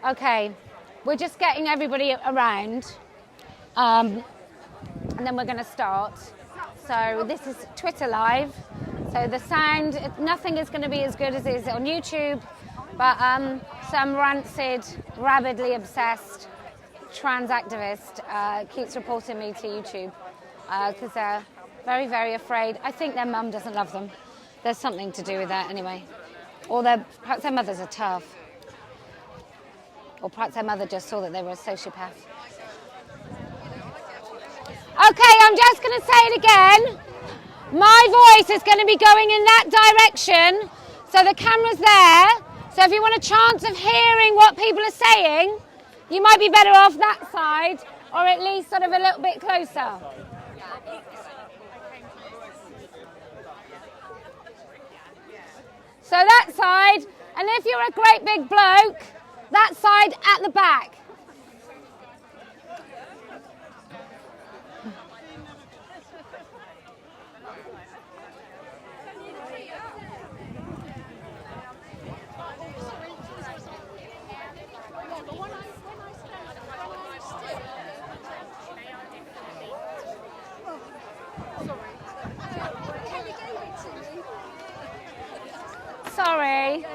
Okay, we're just getting everybody around, and then we're going to start. So this is Twitter Live. So the sound, nothing is going to be as good as it is on YouTube, but some rancid, rabidly obsessed trans activist keeps reporting me to YouTube because they're very, very afraid. I think their mum doesn't love them. There's something to do with that anyway. Or perhaps their mother's a TERF. Or perhaps their mother just saw that they were a sociopath. Okay, I'm just going to say it again. My voice is going to be going in that direction, so the camera's there. So if you want a chance of hearing what people are saying, you might be better off that side, or at least sort of a little bit closer. So that side, and if you're a great big bloke, that side at the back. Sorry.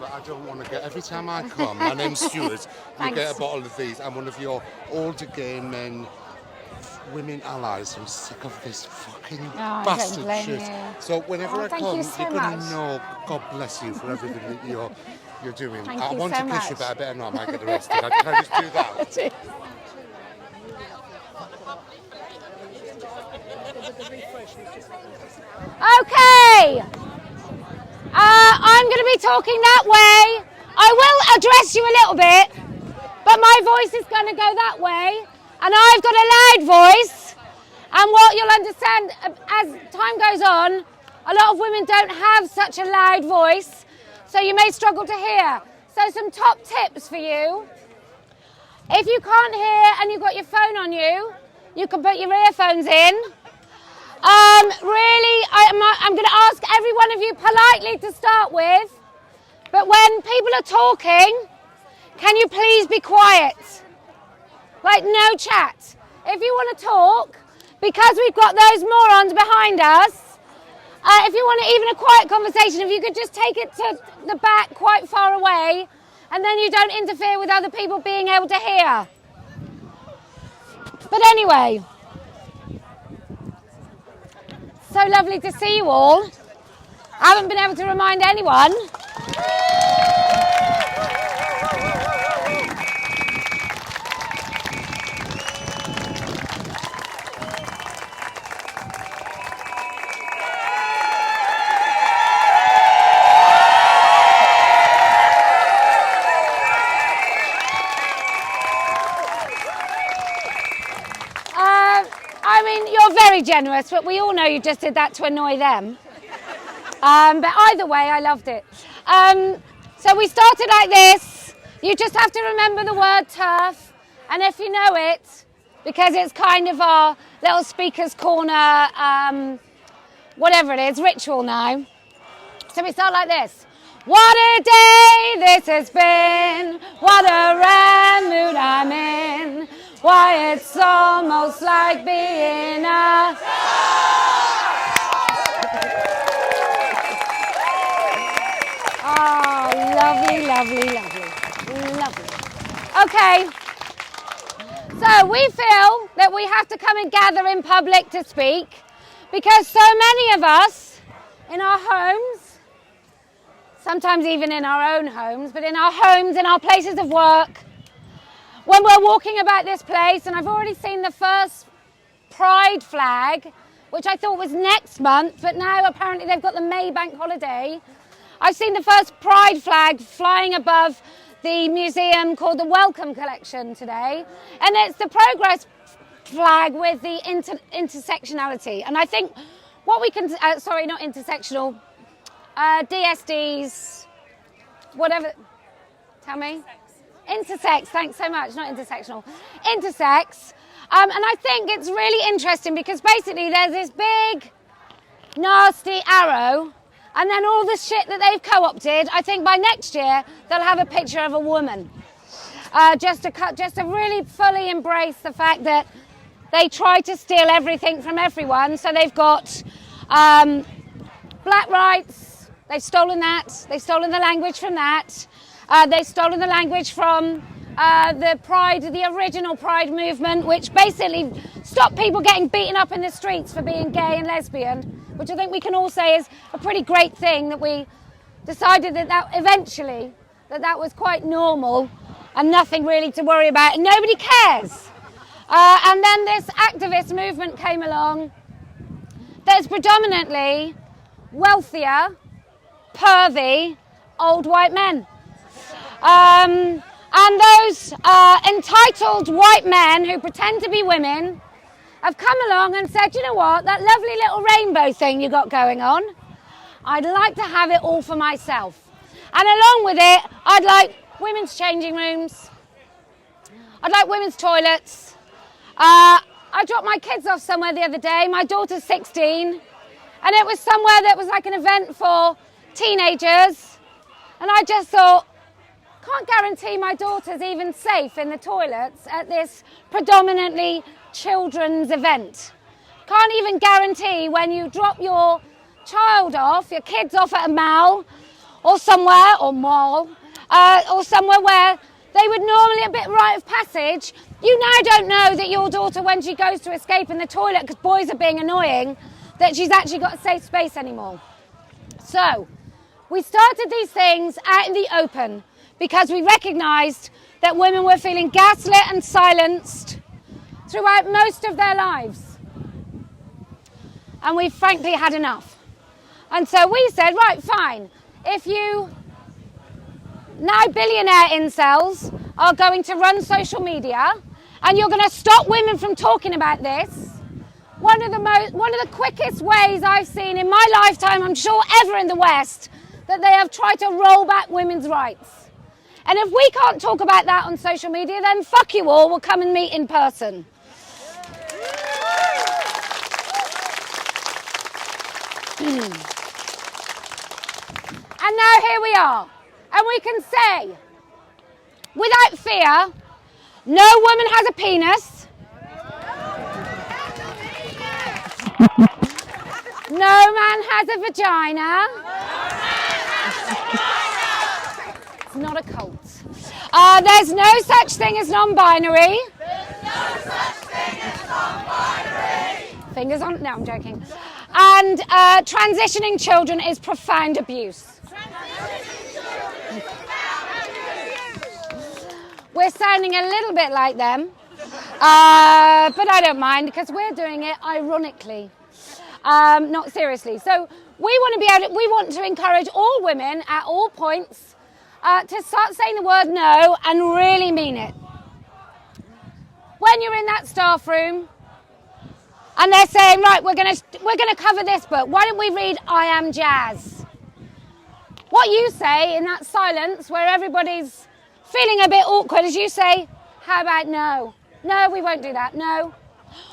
But I don't want to get, every time I come, my name's Stuart, you get a bottle of these. I'm one of your older gay men, women allies. I'm sick of this fucking bastard shit. You. So whenever I come, you're going to know, God bless you for everything that you're doing. Thank I you want so to kiss much. you, but I better not, I might get arrested. Can I just do that? Okay, I'm going to be talking that way. I will address you a little bit, but my voice is going to go that way, and I've got a loud voice, and what you'll understand as time goes on, a lot of women don't have such a loud voice, so you may struggle to hear. So some top tips for you. If you can't hear and you've got your phone on you, you can put your earphones in. Really, I'm going to ask every one of you politely to start with, but when people are talking, can you please be quiet? Like no chat. If you want to talk, because we've got those morons behind us, if you want even a quiet conversation, if you could just take it to the back quite far away, and then you don't interfere with other people being able to hear. But anyway, so lovely to see you all. I haven't been able to remind anyone. I mean, you're very generous, but we all know you just did that to annoy them. But either way, I loved it. So we started like this. You just have to remember the word TERF, and if you know it, because it's kind of our little speaker's corner, whatever it is, ritual now. So we start like this. What a day this has been, what a rare mood I'm in. Why, it's almost like being a... Oh, lovely, lovely, lovely, lovely. Okay, so we feel that we have to come and gather in public to speak because so many of us in our homes, sometimes even in our own homes, but in our homes, in our places of work, when we're walking about this place, and I've already seen the first Pride flag, which I thought was next month, but now apparently they've got the May bank holiday. I've seen the first Pride flag flying above the museum called the Welcome Collection today, and it's the Progress flag with the intersectionality. And I think what we can, sorry, not intersectional, DSDs, whatever, tell me? Intersex, thanks so much, not intersectional. Intersex, and I think it's really interesting because basically there's this big nasty arrow, and then all the shit that they've co-opted, I think by next year they'll have a picture of a woman. Just to really fully embrace the fact that they try to steal everything from everyone. So they've got black rights, they've stolen that, they've stolen the language from that, they've stolen the language from the original Pride movement, which basically stopped people getting beaten up in the streets for being gay and lesbian, which I think we can all say is a pretty great thing, that we decided that eventually that was quite normal and nothing really to worry about, and nobody cares. And then this activist movement came along that's predominantly wealthier, pervy, old white men. And those entitled white men who pretend to be women have come along and said, you know what, that lovely little rainbow thing you got going on, I'd like to have it all for myself. And along with it, I'd like women's changing rooms, I'd like women's toilets. I dropped my kids off somewhere the other day, my daughter's 16, and it was somewhere that was like an event for teenagers, and I just thought, can't guarantee my daughter's even safe in the toilets at this predominantly children's event. Can't even guarantee when you drop your child off, your kids off at a mall or somewhere, or mall, or somewhere where they would normally a bit rite of passage, you now don't know that your daughter, when she goes to escape in the toilet because boys are being annoying, that she's actually got a safe space anymore. So we started these things out in the open because we recognised that women were feeling gaslit and silenced throughout most of their lives. And we frankly had enough. And so we said, right, fine, if you now billionaire incels are going to run social media and you're going to stop women from talking about this, one of the quickest ways I've seen in my lifetime, I'm sure ever in the West, that they have tried to roll back women's rights. And if we can't talk about that on social media, then fuck you all, we'll come and meet in person. And now here we are. And we can say, without fear, no woman has a penis. No man has a vagina. It's not a cult. There's no such thing as non-binary. Fingers on, no, I'm joking. And transitioning children is profound abuse. We're sounding a little bit like them, but I don't mind because we're doing it ironically, not seriously. So we want to encourage all women at all points to start saying the word no and really mean it. When you're in that staff room and they're saying, right, we're going to cover this book, why don't we read I Am Jazz? What you say in that silence where everybody's feeling a bit awkward is you say, how about no? No, we won't do that, no.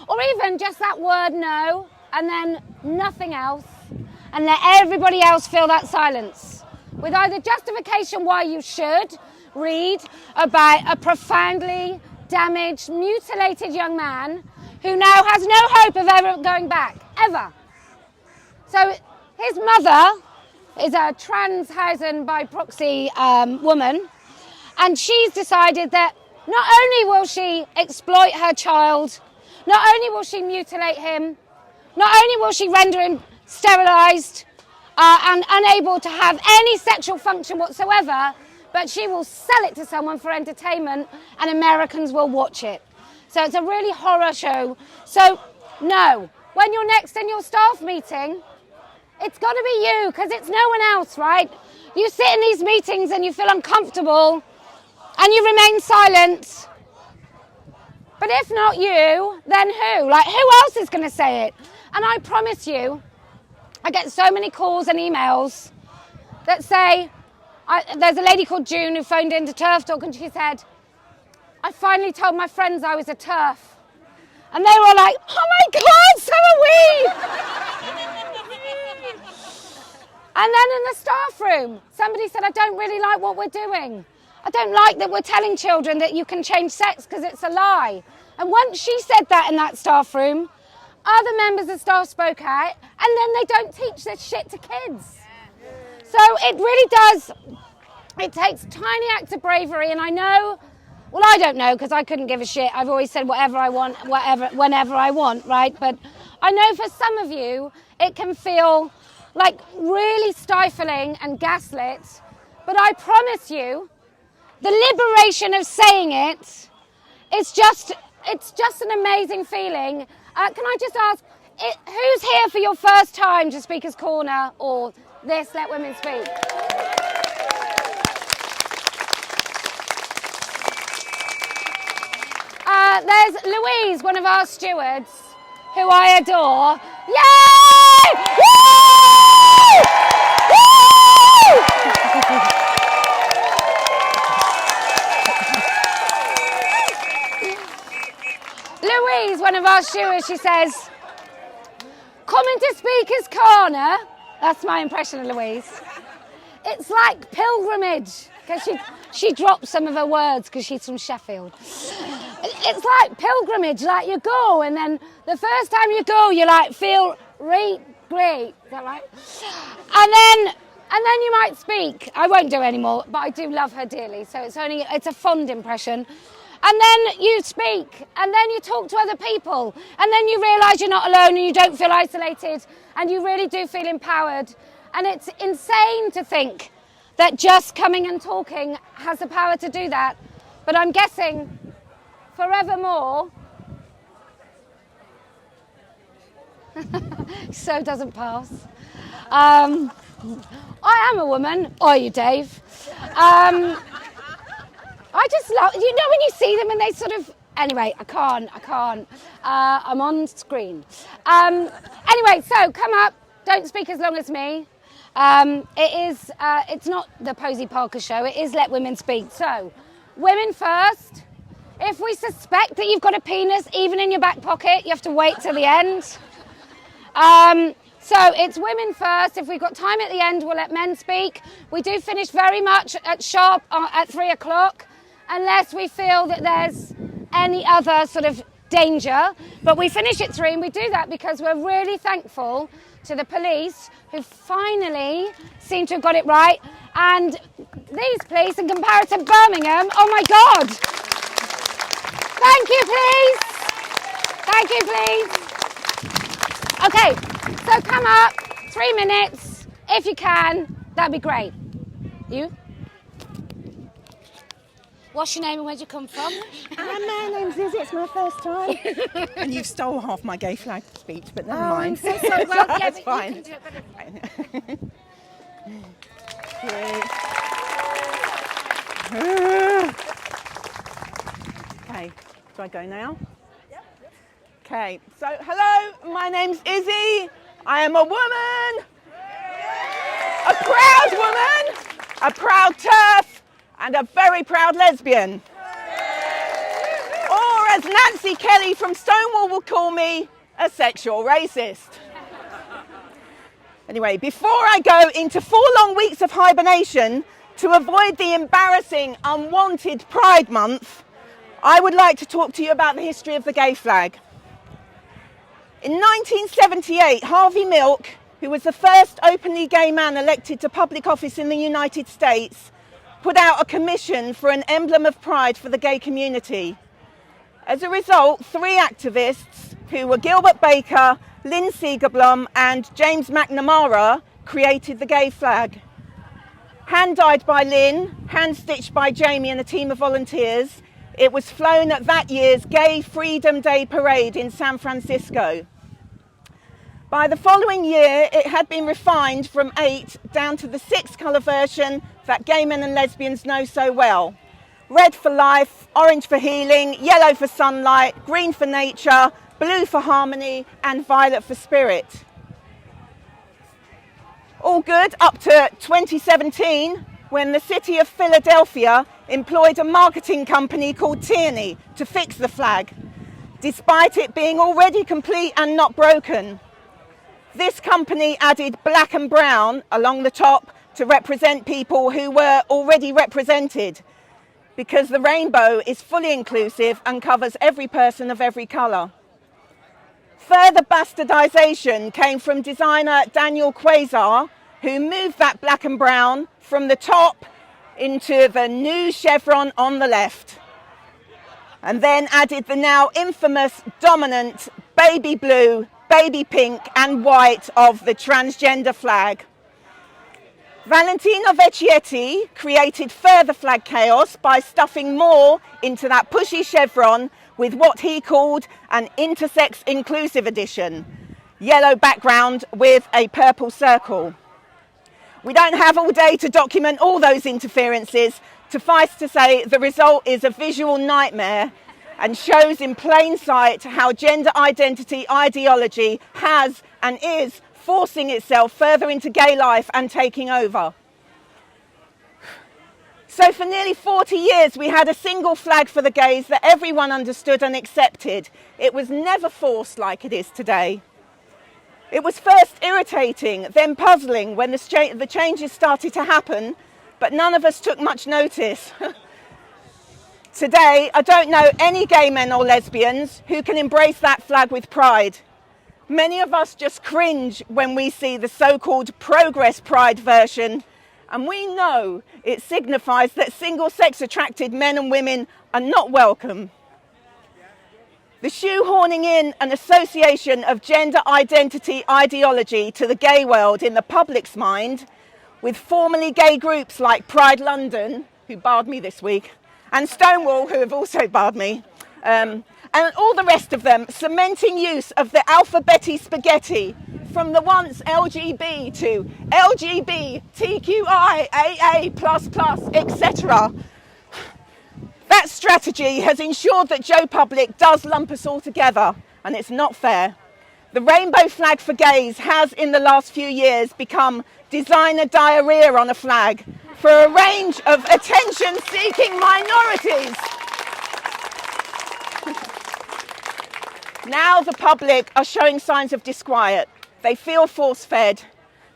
Or even just that word no, and then nothing else, and let everybody else fill that silence with either justification why you should read about a profoundly damaged, mutilated young man who now has no hope of ever going back, ever. So his mother is a Transhausen by proxy woman, and she's decided that not only will she exploit her child, not only will she mutilate him, not only will she render him sterilised and unable to have any sexual function whatsoever, but she will sell it to someone for entertainment and Americans will watch it. So it's a really horror show. So no, when you're next in your staff meeting, it's got to be you, because it's no one else, right? You sit in these meetings and you feel uncomfortable and you remain silent. But if not you, then who? Like, who else is going to say it? And I promise you, I get so many calls and emails that say, there's a lady called June who phoned into TERF Talk and she said, I finally told my friends I was a TERF. And they were all like, oh my God, so are we! And then in the staff room, somebody said, I don't really like what we're doing. I don't like that we're telling children that you can change sex because it's a lie. And once she said that in that staff room, other members of staff spoke out, and then they don't teach this shit to kids. So it really does, it takes tiny acts of bravery, and I know, well, I don't know because I couldn't give a shit. I've always said whatever I want, whenever I want, right? But I know for some of you, it can feel like really stifling and gaslit, but I promise you, the liberation of saying it, it's just an amazing feeling. Can I just ask, who's here for your first time to Speaker's Corner or this Let Women Speak? There's Louise, one of our stewards, who I adore. Yay! Woo! Woo! Louise, one of our stewards, she says, coming to Speaker's Corner, that's my impression of Louise, it's like pilgrimage, because she dropped some of her words because she's from Sheffield. It's like pilgrimage, like you go, and then the first time you go, you like feel great, is that right? And then you might speak. I won't do any more, but I do love her dearly, so it's a fond impression. And then you speak, and then you talk to other people, and then you realise you're not alone and you don't feel isolated, and you really do feel empowered. And it's insane to think that just coming and talking has the power to do that. But I'm guessing forevermore, so doesn't pass. I am a woman. Are you, Dave? I just love, you know, when you see them and they sort of, anyway, I can't. I'm on screen. Anyway, so come up, don't speak as long as me. It's not the Posie Parker show, it is Let Women Speak. So, women first. If we suspect that you've got a penis, even in your back pocket, you have to wait till the end. So it's women first. If we've got time at the end, we'll let men speak. We do finish very much at sharp at 3 o'clock, unless we feel that there's any other sort of danger. But we finish at 3, and we do that because we're really thankful to the police who finally seem to have got it right. And these police in comparison to Birmingham, oh my God. Thank you, please. Thank you, please. Okay, so come up, 3 minutes, if you can, that'd be great. You? What's your name and where'd you come from? My name's Izzy, it's my first time. And you've stole half my gay flag speech, but never mind. I'm so sorry. Well, yeah, that's but fine. you can do it better. Okay, do I go now? Yep. Okay, so hello, my name's Izzy. I am a woman, a proud woman, a proud TERF, and a very proud lesbian. Or as Nancy Kelly from Stonewall will call me, a sexual racist. Anyway, before I go into 4 long weeks of hibernation to avoid the embarrassing, unwanted Pride Month, I would like to talk to you about the history of the gay flag. In 1978, Harvey Milk, who was the first openly gay man elected to public office in the United States, put out a commission for an emblem of pride for the gay community. As a result, 3 activists, who were Gilbert Baker, Lynn Segerblom and James McNamara, created the gay flag. Hand-dyed by Lynn, hand-stitched by Jamie and a team of volunteers, it was flown at that year's Gay Freedom Day parade in San Francisco. By the following year, it had been refined from 8 down to the 6 colour version that gay men and lesbians know so well. Red for life, orange for healing, yellow for sunlight, green for nature, blue for harmony, and violet for spirit. All good up to 2017, when the city of Philadelphia employed a marketing company called Tierney to fix the flag, despite it being already complete and not broken. This company added black and brown along the top to represent people who were already represented, because the rainbow is fully inclusive and covers every person of every colour. Further bastardisation came from designer Daniel Quasar, who moved that black and brown from the top into the new chevron on the left, and then added the now infamous dominant baby blue, baby pink and white of the transgender flag. Valentino Vecchietti created further flag chaos by stuffing more into that pushy chevron with what he called an intersex inclusive edition, yellow background with a purple circle. We don't have all day to document all those interferences. Suffice to say, the result is a visual nightmare and shows in plain sight how gender identity ideology has and is forcing itself further into gay life and taking over. So for nearly 40 years, we had a single flag for the gays that everyone understood and accepted. It was never forced like it is today. It was first irritating, then puzzling when the changes started to happen, but none of us took much notice. Today, I don't know any gay men or lesbians who can embrace that flag with pride. Many of us just cringe when we see the so-called progress pride version, and we know it signifies that single-sex attracted men and women are not welcome. The shoehorning in an association of gender identity ideology to the gay world in the public's mind, with formerly gay groups like Pride London, who barred me this week, and Stonewall, who have also barred me, and all the rest of them, cementing use of the alphabeti spaghetti from the once LGB to LGB, TQI, AA++, etc. That strategy has ensured that Joe Public does lump us all together, and it's not fair. The rainbow flag for gays has, in the last few years, become designer diarrhea on a flag for a range of attention-seeking minorities. Now the public are showing signs of disquiet. They feel force-fed.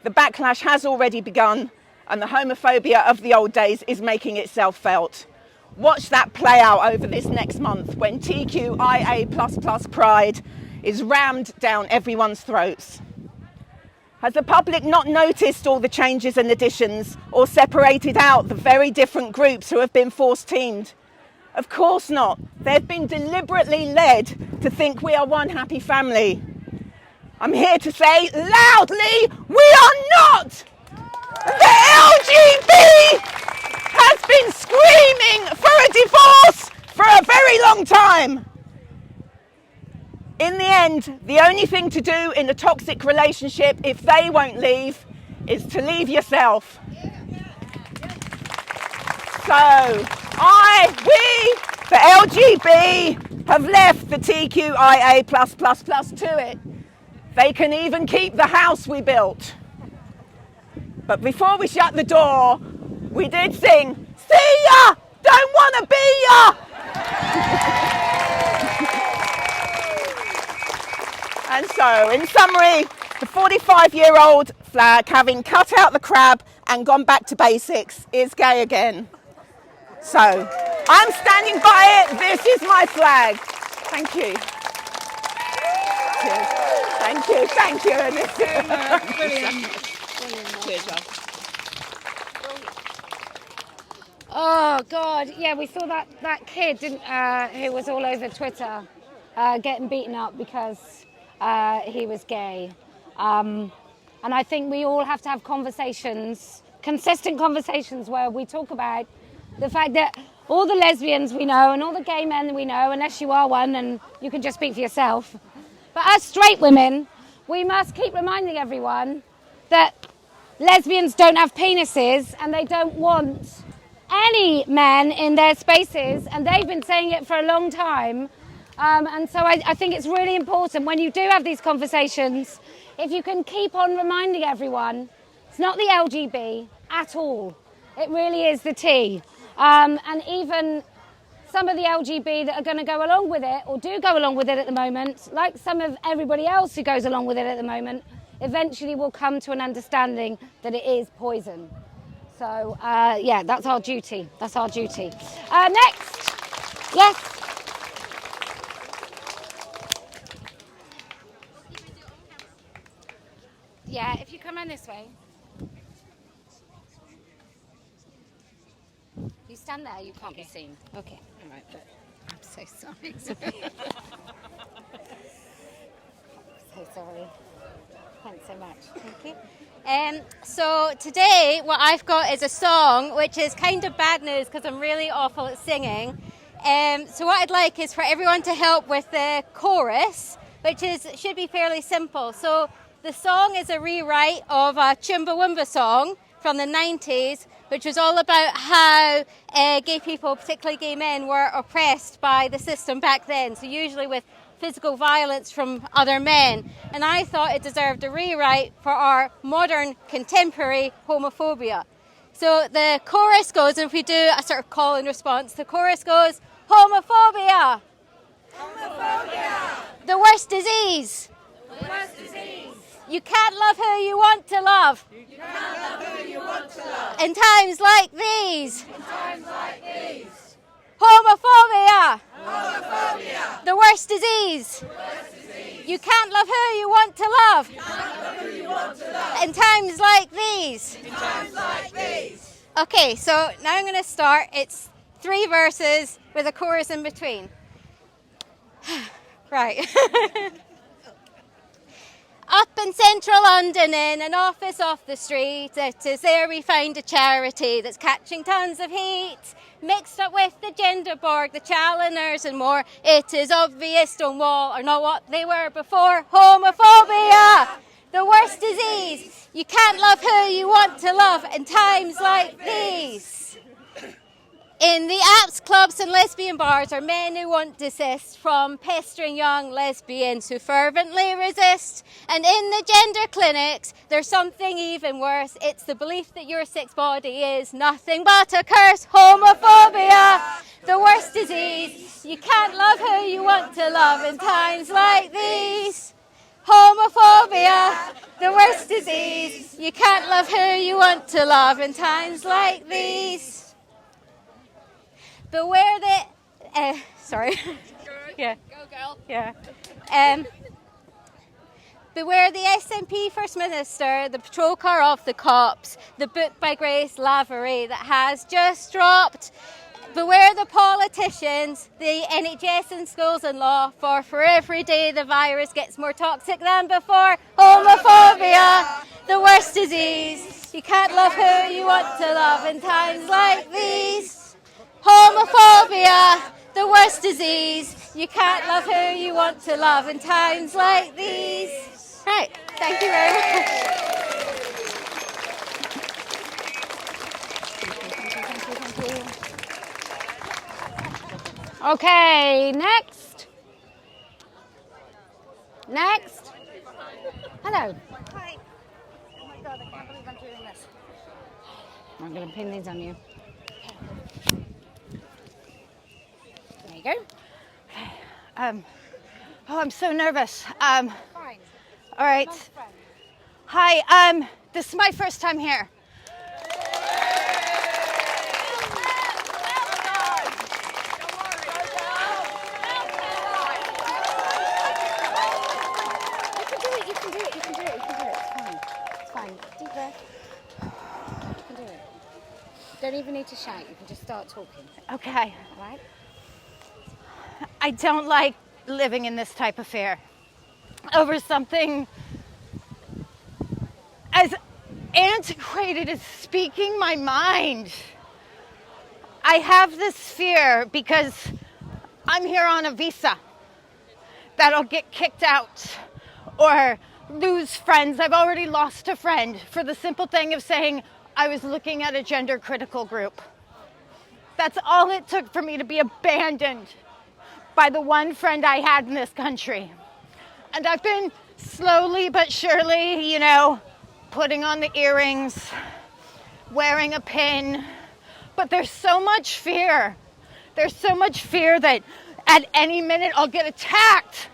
The backlash has already begun, and the homophobia of the old days is making itself felt. Watch that play out over this next month when TQIA++ pride is rammed down everyone's throats. Has the public not noticed all the changes and additions, or separated out the very different groups who have been force-teamed? Of course not. They've been deliberately led to think we are one happy family. I'm here to say loudly, we are not! The LGB has been screaming for a divorce for a very long time. In the end, the only thing to do in a toxic relationship, if they won't leave, is to leave yourself. So, we, the LGB, have left the TQIA++ to it. They can even keep the house we built. But before we shut the door, we did sing, "See ya! Don't wanna be ya!" And so, in summary, the 45-year-old flag, having cut out the crab and gone back to basics, is gay again. So, I'm standing by it. This is my flag. Thank you. Cheers. Thank you. Brilliant. Cheers, love. Oh God, yeah, we saw that kid, who was all over Twitter, getting beaten up because he was gay. And I think we all have to have conversations, consistent conversations, where we talk about the fact that all the lesbians we know and all the gay men we know, unless you are one and you can just speak for yourself, but as straight women, we must keep reminding everyone that lesbians don't have penises and they don't want any men in their spaces, and they've been saying it for a long time. And so I think it's really important when you do have these conversations, if you can keep on reminding everyone, it's not the LGB at all. It really is the T. And even some of the LGB that are going to go along with it, or do go along with it at the moment, like some of everybody else who goes along with it at the moment, eventually we'll come to an understanding that it is poison. So, yeah, that's our duty. That's our duty. Next. Yes. Yeah, if you come in this way. You stand there, you can't be seen. Okay, all right. But I'm so sorry. So sorry. Thanks so much. Thank you. So today what I've got is a song which is kind of bad news because I'm really awful at singing. So what I'd like is for everyone to help with the chorus, which should be fairly simple. So the song is a rewrite of a Chumbawamba song from the 90s, which was all about how gay people, particularly gay men, were oppressed by the system back then. So usually with physical violence from other men. And I thought it deserved a rewrite for our modern contemporary homophobia. So the chorus goes, and if we do a sort of call and response, the chorus goes, homophobia! Homophobia! The worst disease! The worst disease! You can't love who you want to love. You can't love who you want to love. In times like these. In times like these. Homophobia. Homophobia. The worst disease. The worst disease. You can't love who you want to love. You can't love who you want to love. In times like these. In times like these. Okay, so now I'm going to start. It's 3 verses with a chorus in between. Right. Up in central London in an office off the street, it is there we find a charity that's catching tons of heat. Mixed up with the gender borg, the challengers and more, it is obvious Stonewall are not what they were before. Homophobia, the worst disease. You can't love who you want to love in times like these. In the apps, clubs and lesbian bars are men who want desist from pestering young lesbians who fervently resist. And in the gender clinics, there's something even worse. It's the belief that your sex body is nothing but a curse. Homophobia, the worst disease. You can't love who you want to love in times like these. Homophobia, the worst disease. You can't love who you want to love in times like these. Beware the, sorry. Yeah. Go, girl. Yeah. Beware the SNP First Minister, the patrol car of the cops, the book by Grace Lavery that has just dropped. Beware the politicians, the NHS and schools and law, for every day the virus gets more toxic than before. Homophobia, the worst disease. You can't love who you want to love in times like these. Homophobia, the worst disease. You can't love who you want to love in times like these. Right, thank you very much. Okay, next. Next. Hello. Hi. Oh my God, I can't believe I'm doing this. I'm going to pin these on you. There you go. Oh, I'm so nervous. Fine. All right. Nice friend. Hi, this is my first time here. You can do it. It's fine. Deep breath. You can do it. Don't even need to shout. You can just start talking. Okay. All right? I don't like living in this type of fear over something as antiquated as speaking my mind. I have this fear because I'm here on a visa that I'll get kicked out or lose friends. I've already lost a friend for the simple thing of saying I was looking at a gender critical group. That's all it took for me to be abandoned by the one friend I had in this country. And I've been slowly but surely, putting on the earrings, wearing a pin, but there's so much fear. There's so much fear that at any minute I'll get attacked.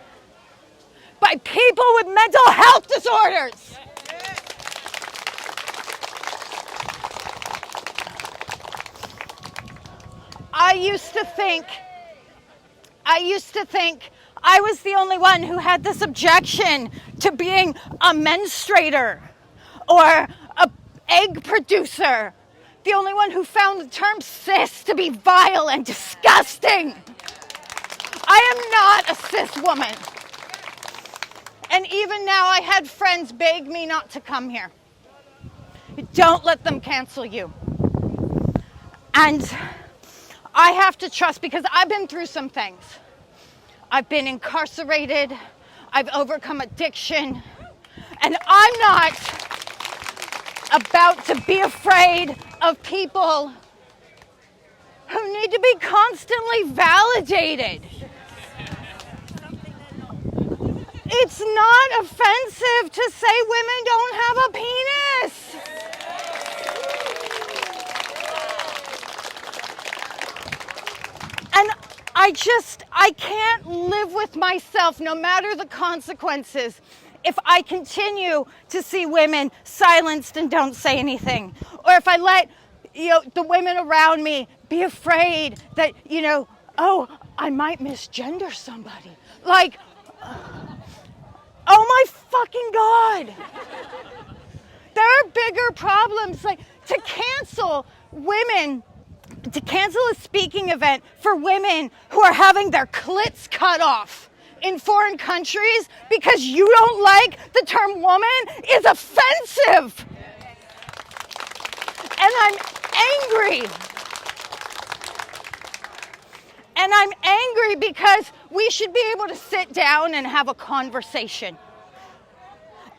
by people with mental health disorders. I used to think I was the only one who had this objection to being a menstruator or an egg producer. The only one who found the term cis to be vile and disgusting. I am not a cis woman. And even now I had friends beg me not to come here. Don't let them cancel you. And I have to trust, because I've been through some things. I've been incarcerated. I've overcome addiction. And I'm not about to be afraid of people who need to be constantly validated. It's not offensive to say women don't have a penis. And I can't live with myself, no matter the consequences, if I continue to see women silenced and don't say anything. Or if I let, the women around me be afraid that, oh, I might misgender somebody. Like, oh my fucking God. There are bigger problems, like to cancel a speaking event for women who are having their clits cut off in foreign countries because you don't like the term woman is offensive. And I'm angry. And I'm angry because we should be able to sit down and have a conversation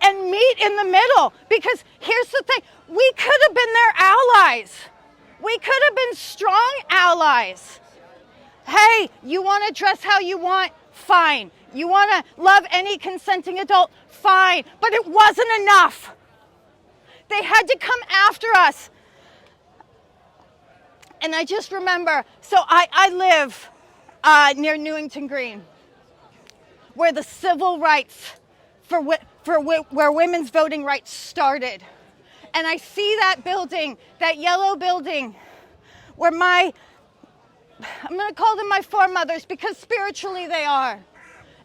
and meet in the middle. Because here's the thing, we could have been their allies. We could have been strong allies. Hey, you want to dress how you want? Fine. You want to love any consenting adult? Fine. But it wasn't enough. They had to come after us. And I just remember, so I live near Newington Green, where the civil rights where women's voting rights started. And I see that building, that yellow building, where I'm going to call them my foremothers because spiritually they are.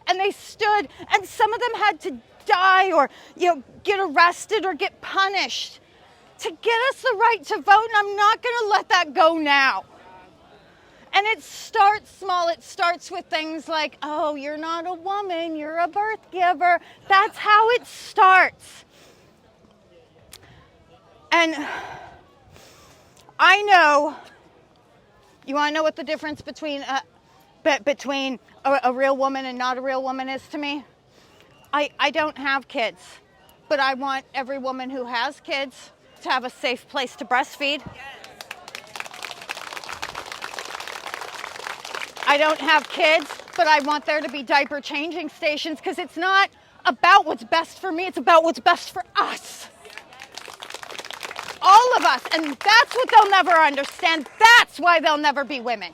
And they stood, and some of them had to die or get arrested or get punished to get us the right to vote, and I'm not going to let that go now. And it starts small. It starts with things like, oh, you're not a woman, you're a birth giver. That's how it starts. And I know, you want to know what the difference between a real woman and not a real woman is to me? I don't have kids, but I want every woman who has kids to have a safe place to breastfeed. I don't have kids, but I want there to be diaper changing stations, because it's not about what's best for me, it's about what's best for us. All of us, and that's what they'll never understand. That's why they'll never be women.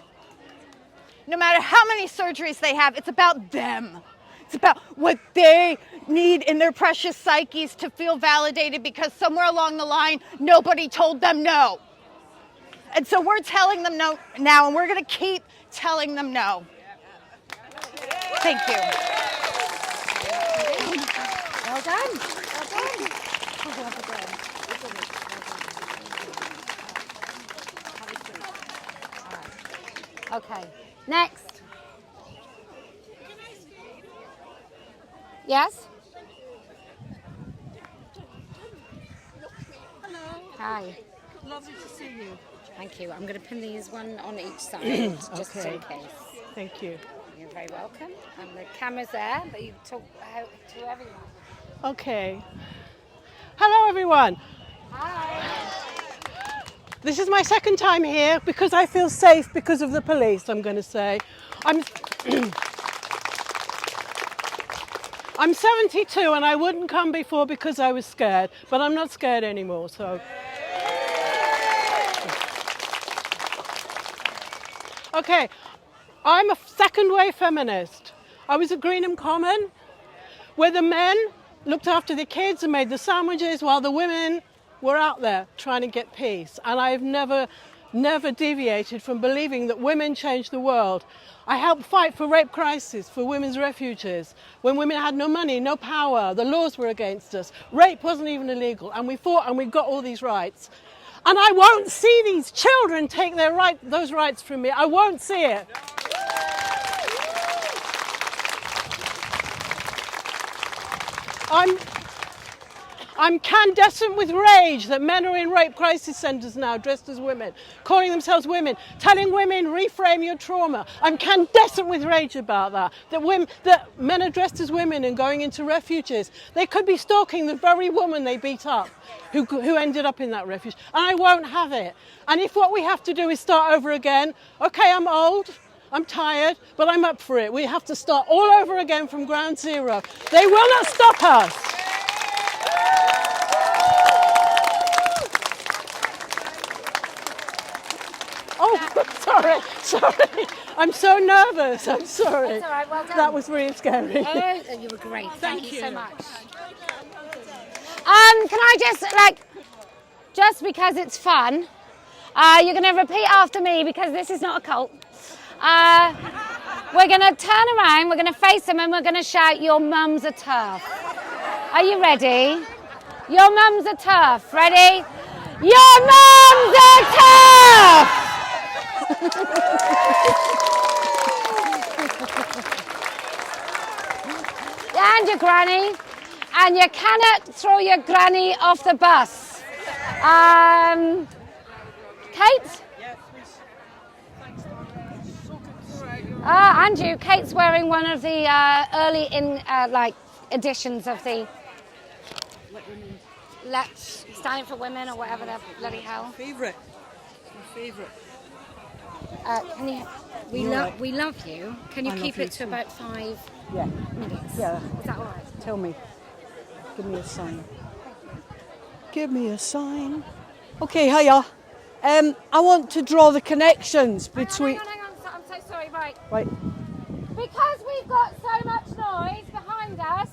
No matter how many surgeries they have, it's about them. It's about what they need in their precious psyches to feel validated, because somewhere along the line, nobody told them no. And so we're telling them no now, and we're going to keep telling them no. Thank you. Well done. Well done. Okay, next. Yes? Hello. Hi. Lovely to see you. Thank you. I'm going to pin these one on each side, just in case. Thank you. You're very welcome. And the camera's there, but you talk to everyone. Okay. Hello, everyone. Hi. This is my second time here because I feel safe because of the police, I'm going to say. I'm 72 and I wouldn't come before because I was scared, but I'm not scared anymore, so. Okay, I'm a second wave feminist. I was at Greenham Common where the men looked after the kids and made the sandwiches while the women were out there trying to get peace. And I've never deviated from believing that women change the world. I helped fight for rape crisis, for women's refuges, when women had no money, no power, the laws were against us. Rape wasn't even illegal, and we fought and we got all these rights. And I won't see these children take those rights from me. I won't see it. I'm incandescent with rage that men are in rape crisis centres now dressed as women, calling themselves women, telling women reframe your trauma. I'm incandescent with rage about that, that men are dressed as women and going into refuges. They could be stalking the very woman they beat up who ended up in that refuge. And I won't have it. And if what we have to do is start over again, okay, I'm old, I'm tired, but I'm up for it. We have to start all over again from ground zero. They will not stop us. Oh, sorry. I'm so nervous. I'm sorry. It's all right, well done. That was really scary. Oh, you were great. Thank you so much. Can I just because it's fun, you're going to repeat after me because this is not a cult. We're going to turn around, we're going to face them, and we're going to shout, "Your mum's a TERF." Are you ready? Your mum's a TERF. Ready? Your mum's a TERF! And your granny. And you cannot throw your granny off the bus. Kate? And you. Kate's wearing one of the early editions of the Let's Stand for Women or whatever the bloody hell. Favourite. My favourite. We love you. Can you keep it to about 5 minutes? Yeah. Is that all right? Tell me. Give me a sign. Give me a sign. Okay, hiya. I want to draw the connections between... Hang on. I'm so sorry. Right. Right. Because we've got so much noise behind us,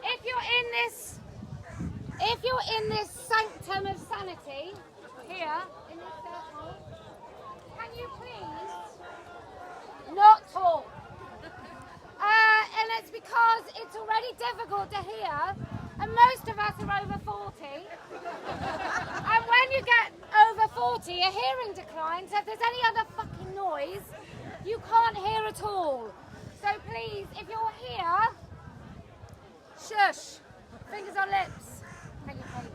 if you're in this sanctum of sanity, here, in this circle, can you please not talk? And it's because it's already difficult to hear, and most of us are over 40. And when you get over 40, your hearing declines, so if there's any other fucking noise, you can't hear at all. So please, if you're here, shush, fingers on lips. Thank you, Kate.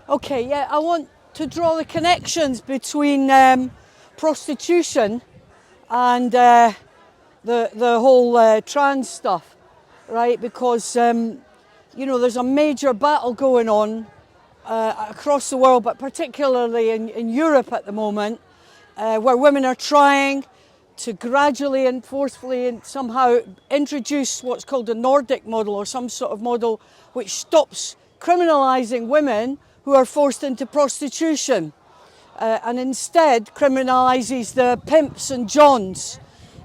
Okay, yeah, I want to draw the connections between prostitution and the whole trans stuff, right? Because, there's a major battle going on across the world, but particularly in Europe at the moment, where women are trying to gradually and forcefully and somehow introduce what's called a Nordic model, or some sort of model which stops criminalising women who are forced into prostitution and instead criminalises the pimps and johns.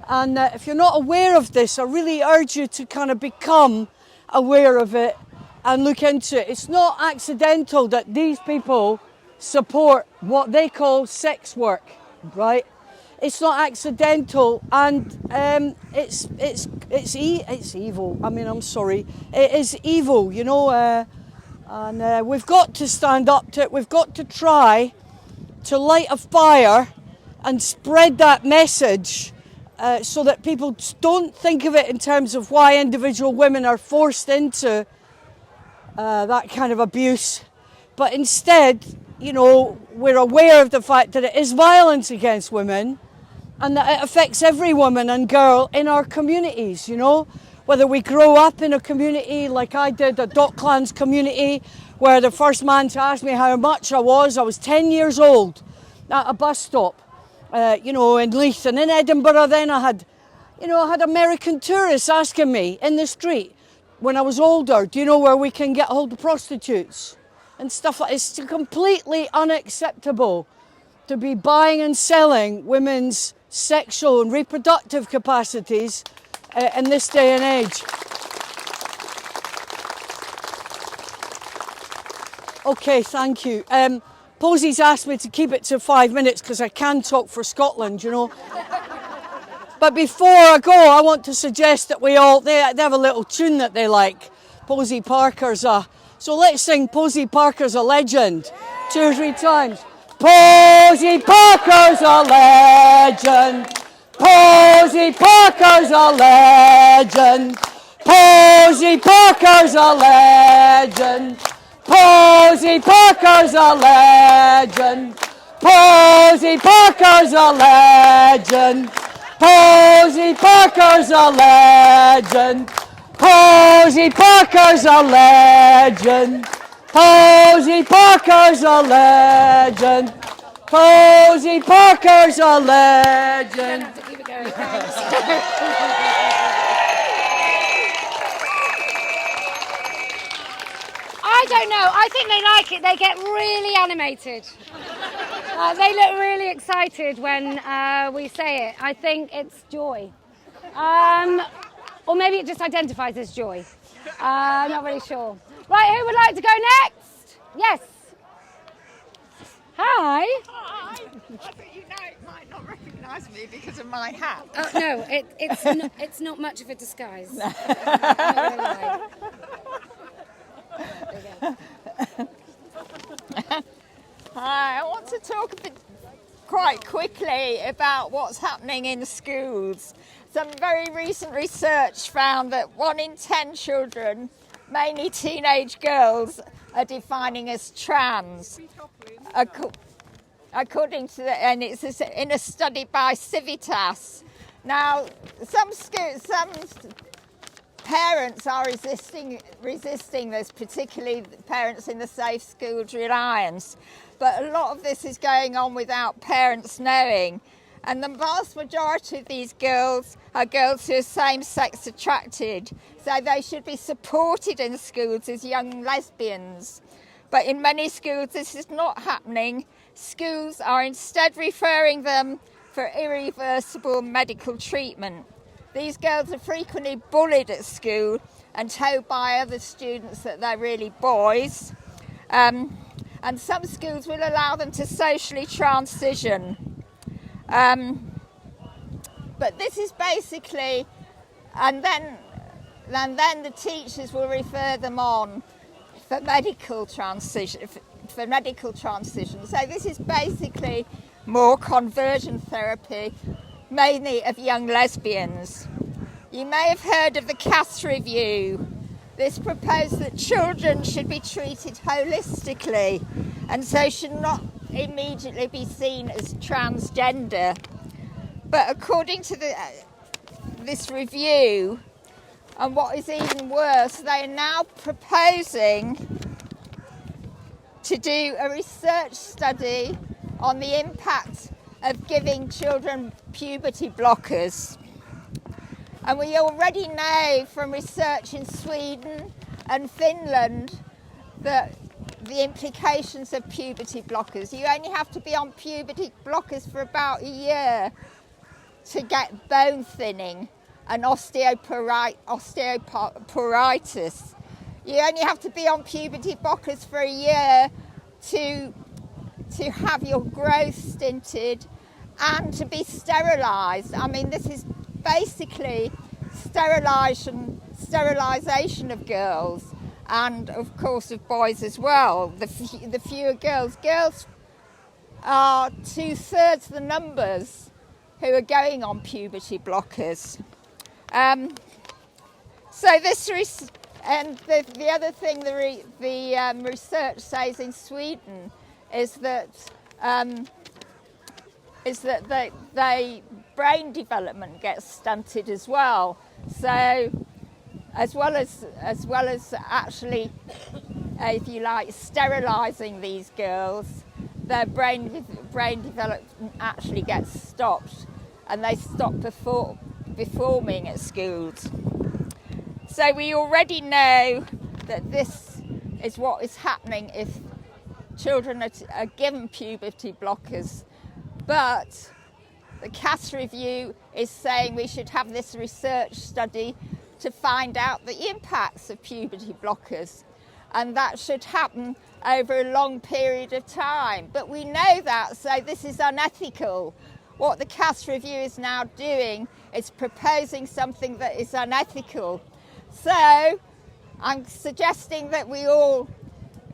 And if you're not aware of this, I really urge you to kind of become aware of it and look into it. It's not accidental that these people support what they call sex work, right? It's not accidental, and it's evil. I mean, I'm sorry, it is evil, and we've got to stand up to it. We've got to try to light a fire and spread that message so that people don't think of it in terms of why individual women are forced into that kind of abuse, but instead, we're aware of the fact that it is violence against women and that it affects every woman and girl in our communities, whether we grow up in a community like I did, a Docklands community, where the first man to ask me how much I was 10 years old at a bus stop, in Leith. And in Edinburgh then I had American tourists asking me in the street when I was older, do you know where we can get hold of prostitutes? And stuff like it's completely unacceptable to be buying and selling women's sexual and reproductive capacities in this day and age. Okay, thank you. Posie's asked me to keep it to 5 minutes because I can talk for Scotland, you know. But before I go, I want to suggest that they have a little tune that they like. Posie Parker's so let's sing Posie Parker's a legend 2 or 3 times. Posie Parker's a legend. Posie Parker's a legend. Posie Parker's a legend. Posie Parker's a legend. Posie Parker's a legend. Posie Parker's a legend. Posie Parker's a legend. Posie Parker's a legend. Posie Parker's a legend. I don't know. I think they like it. They get really animated. They look really excited when we say it. I think it's joy. Or maybe it just identifies as joy. I'm not really sure. Right, who would like to go next? Yes. Hi. Hi. I think you might not recognise me because of my hat. No, it's not much of a disguise. I'm not gonna lie. Hi, I want to talk a bit quite quickly about what's happening in schools. Some very recent research found that 1 in 10 children, mainly teenage girls, are defining as trans. According to and it's in a study by Civitas. Now, some parents are resisting this, particularly parents in the Safe Schools Alliance. But a lot of this is going on without parents knowing. And the vast majority of these girls are girls who are same-sex attracted. So they should be supported in schools as young lesbians. But in many schools, this is not happening. Schools are instead referring them for irreversible medical treatment. These girls are frequently bullied at school and told by other students that they're really boys. And some schools will allow them to socially transition. But this is basically, and then the teachers will refer them on for medical transition. So this is basically more conversion therapy, mainly of young lesbians. You may have heard of the Cass Review. This proposed that children should be treated holistically and so should not immediately be seen as transgender. But according to this review, and what is even worse, they are now proposing to do a research study on the impact of giving children puberty blockers. And we already know from research in Sweden and Finland that the implications of puberty blockers. You only have to be on puberty blockers for about a year to get bone thinning and osteoporosis. You only have to be on puberty blockers for a year to have your growth stinted and to be sterilised. I mean, this is basically sterilisation of girls and, of course, of boys as well. The fewer girls. Girls are 2/3 the numbers who are going on puberty blockers. So this and the other thing the research says in Sweden is that they brain development gets stunted as well. So as well as actually, if you like, sterilising these girls, their brain development actually gets stopped, and they stop performing at schools. So we already know that this is what is happening if children are given puberty blockers. But the Cass Review is saying we should have this research study to find out the impacts of puberty blockers. and that should happen over a long period of time. But we know that, so this is unethical. What the Caste Review is now doing is proposing something that is unethical. So I'm suggesting that we all,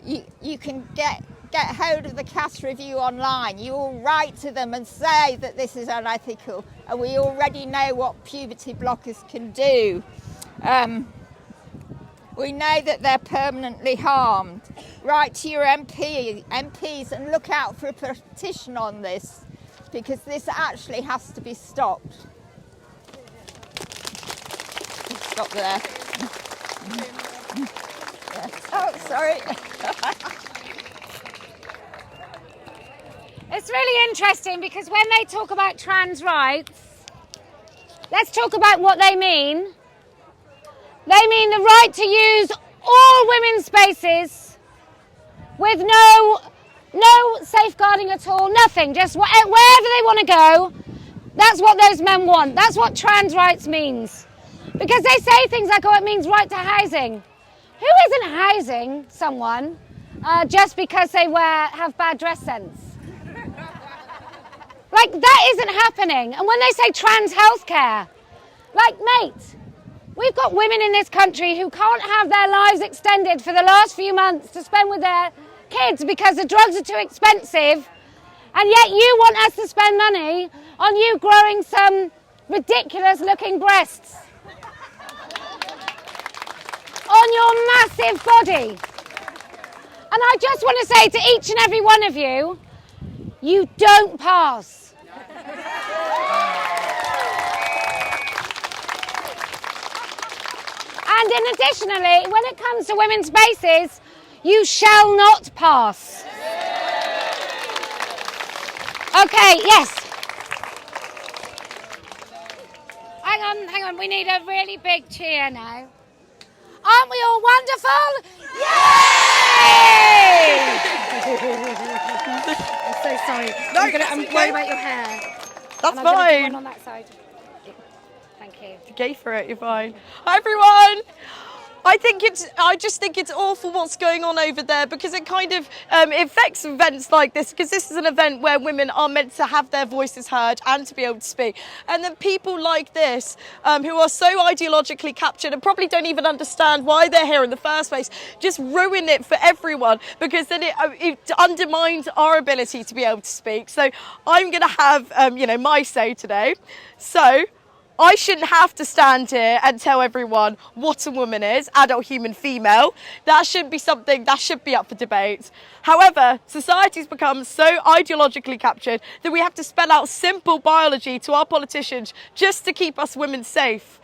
you can get hold of the Caste Review online. You all write to them and say that this is unethical, and we already know what puberty blockers can do. We know that they're permanently harmed. Write to your MPs and look out for a petition on this, because this actually has to be stopped. Stop there. Oh, sorry. It's really interesting because when they talk about trans rights, let's talk about what they mean. They mean the right to use all women's spaces with no safeguarding at all, nothing, just wherever they want to go. That's what those men want. That's what trans rights means. Because they say things like, oh, it means right to housing. Who isn't housing someone just because they have bad dress sense? Like, that isn't happening. And when they say trans healthcare, like, mate, we've got women in this country who can't have their lives extended for the last few months to spend with their kids because the drugs are too expensive, and yet you want us to spend money on you growing some ridiculous looking breasts on your massive body. And I just want to say to each and every one of you, you don't pass. And additionally, when it comes to women's spaces, you shall not pass. Okay, yes. Hang on, we need a really big cheer now. Aren't we all wonderful? Yay! I'm so sorry. No, I'm worried about your hair. That's and fine. One on that side. Thank you. Go for it, you're fine. Hi everyone! I just think it's awful what's going on over there, because it kind of affects events like this, because this is an event where women are meant to have their voices heard and to be able to speak. And then people like this, who are so ideologically captured and probably don't even understand why they're here in the first place, just ruin it for everyone, because then it undermines our ability to be able to speak. So I'm going to have, my say today. So I shouldn't have to stand here and tell everyone what a woman is, adult human female. That shouldn't be something that should be up for debate. However, society's become so ideologically captured that we have to spell out simple biology to our politicians just to keep us women safe.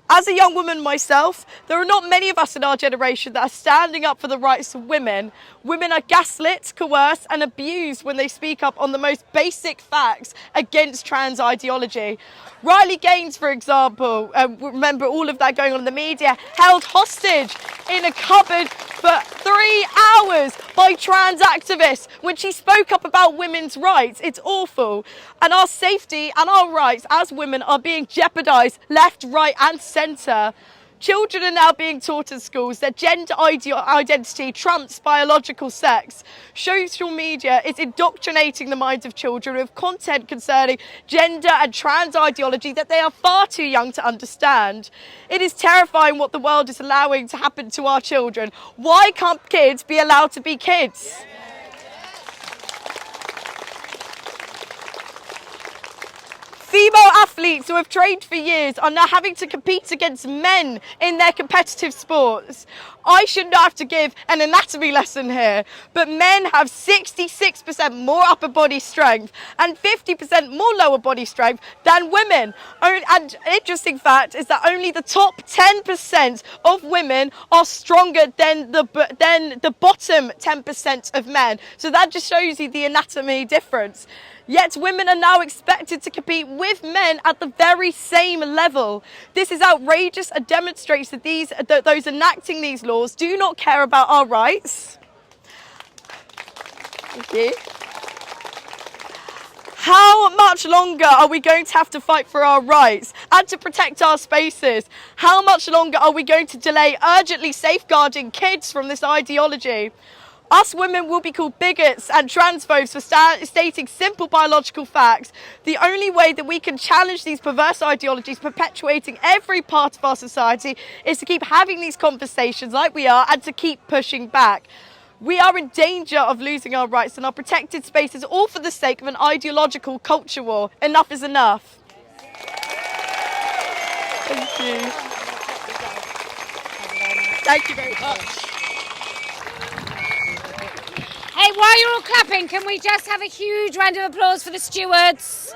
As a young woman myself, there are not many of us in our generation that are standing up for the rights of women. Women are gaslit, coerced and abused when they speak up on the most basic facts against trans ideology. Riley Gaines, for example, remember all of that going on in the media, held hostage in a cupboard for 3 hours by trans activists when she spoke up about women's rights. It's awful. And our safety and our rights as women are being jeopardised left, right and centre. Children are now being taught in schools that gender identity trumps biological sex. Social media is indoctrinating the minds of children with content concerning gender and trans ideology that they are far too young to understand. It is terrifying what the world is allowing to happen to our children. Why can't kids be allowed to be kids? Female athletes who have trained for years are now having to compete against men in their competitive sports. I shouldn't have to give an anatomy lesson here, but men have 66% more upper body strength and 50% more lower body strength than women. And interesting fact is that only the top 10% of women are stronger than the bottom 10% of men. So that just shows you the anatomy difference. Yet women are now expected to compete with men at the very same level. This is outrageous and demonstrates that those enacting these laws do not care about our rights. Thank you. How much longer are we going to have to fight for our rights and to protect our spaces? How much longer are we going to delay urgently safeguarding kids from this ideology? Us women will be called bigots and transphobes for stating simple biological facts. The only way that we can challenge these perverse ideologies perpetuating every part of our society is to keep having these conversations like we are and to keep pushing back. We are in danger of losing our rights and our protected spaces, all for the sake of an ideological culture war. Enough is enough. Thank you. Thank you very much. Hey, while you're all clapping, can we just have a huge round of applause for the stewards?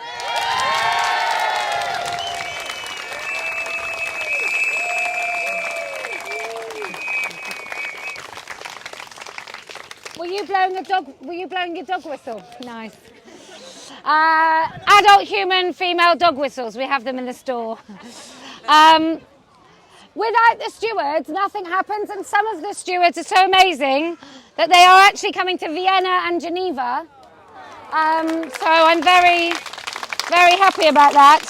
Were you blowing your dog whistle? Nice. Adult human female dog whistles. We have them in the store. Without the stewards, nothing happens, and some of the stewards are so amazing that they are actually coming to Vienna and Geneva. So I'm very, very happy about that.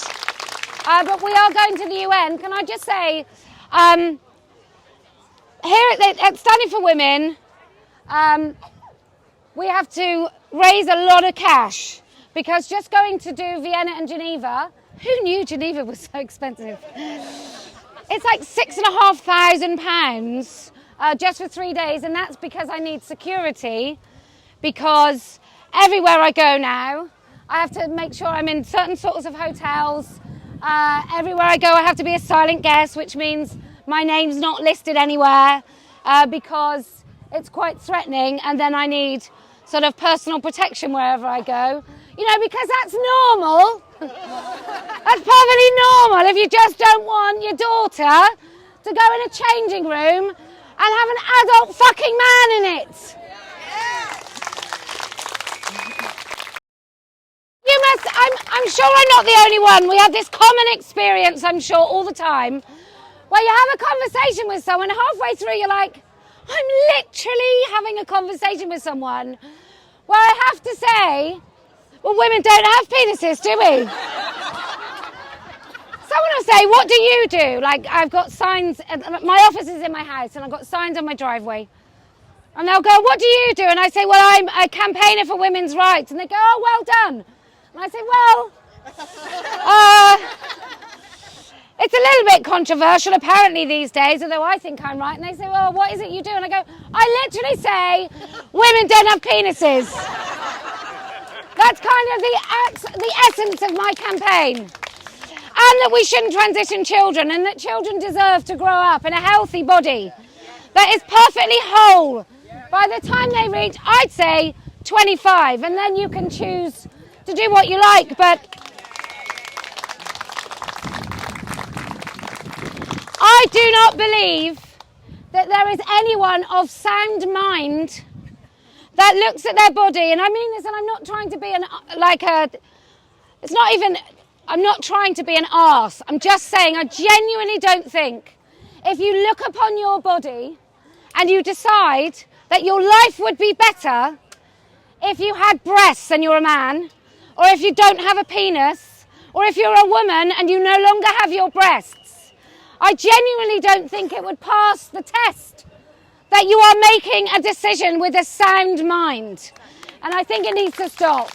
But we are going to the UN. Can I just say, here at Standing for Women, we have to raise a lot of cash, because just going to do Vienna and Geneva, who knew Geneva was so expensive? It's like £6,500 just for 3 days, and that's because I need security, because everywhere I go now, I have to make sure I'm in certain sorts of hotels. Everywhere I go, I have to be a silent guest, which means my name's not listed anywhere, because it's quite threatening, and then I need sort of personal protection wherever I go. You know, because that's normal. That's perfectly normal if you just don't want your daughter to go in a changing room and have an adult fucking man in it. You must, I'm sure I'm not the only one. We have this common experience, I'm sure, all the time, where you have a conversation with someone, halfway through you're like, I'm literally having a conversation with someone where I have to say, well, women don't have penises, do we? Someone will say, what do you do? Like, I've got signs, my office is in my house, and I've got signs on my driveway. And they'll go, what do you do? And I say, well, I'm a campaigner for women's rights. And they go, oh, well done. And I say, well, it's a little bit controversial apparently these days, although I think I'm right. And they say, well, what is it you do? And I go, I literally say, women don't have penises. That's kind of the essence of my campaign. And that we shouldn't transition children, and that children deserve to grow up in a healthy body that is perfectly whole by the time they reach, I'd say, 25. And then you can choose to do what you like. But I do not believe that there is anyone of sound mind that looks at their body, and I mean this, and I'm not trying to be I'm not trying to be an arse. I'm just saying I genuinely don't think if you look upon your body and you decide that your life would be better if you had breasts and you're a man, or if you don't have a penis, or if you're a woman and you no longer have your breasts. I genuinely don't think it would pass the test that you are making a decision with a sound mind. And I think it needs to stop.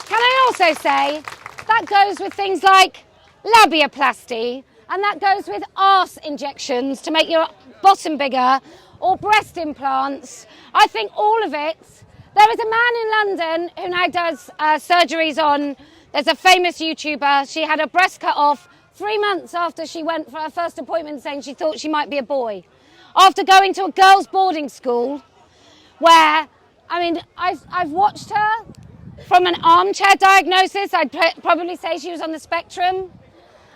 Can I also say, that goes with things like labiaplasty, and that goes with arse injections to make your bottom bigger, or breast implants. I think all of it. There is a man in London who now does surgeries on, there's a famous YouTuber, she had her breast cut off 3 months after she went for her first appointment saying she thought she might be a boy. After going to a girls' boarding school where, I mean, I've watched her from an armchair diagnosis. I'd probably say she was on the spectrum.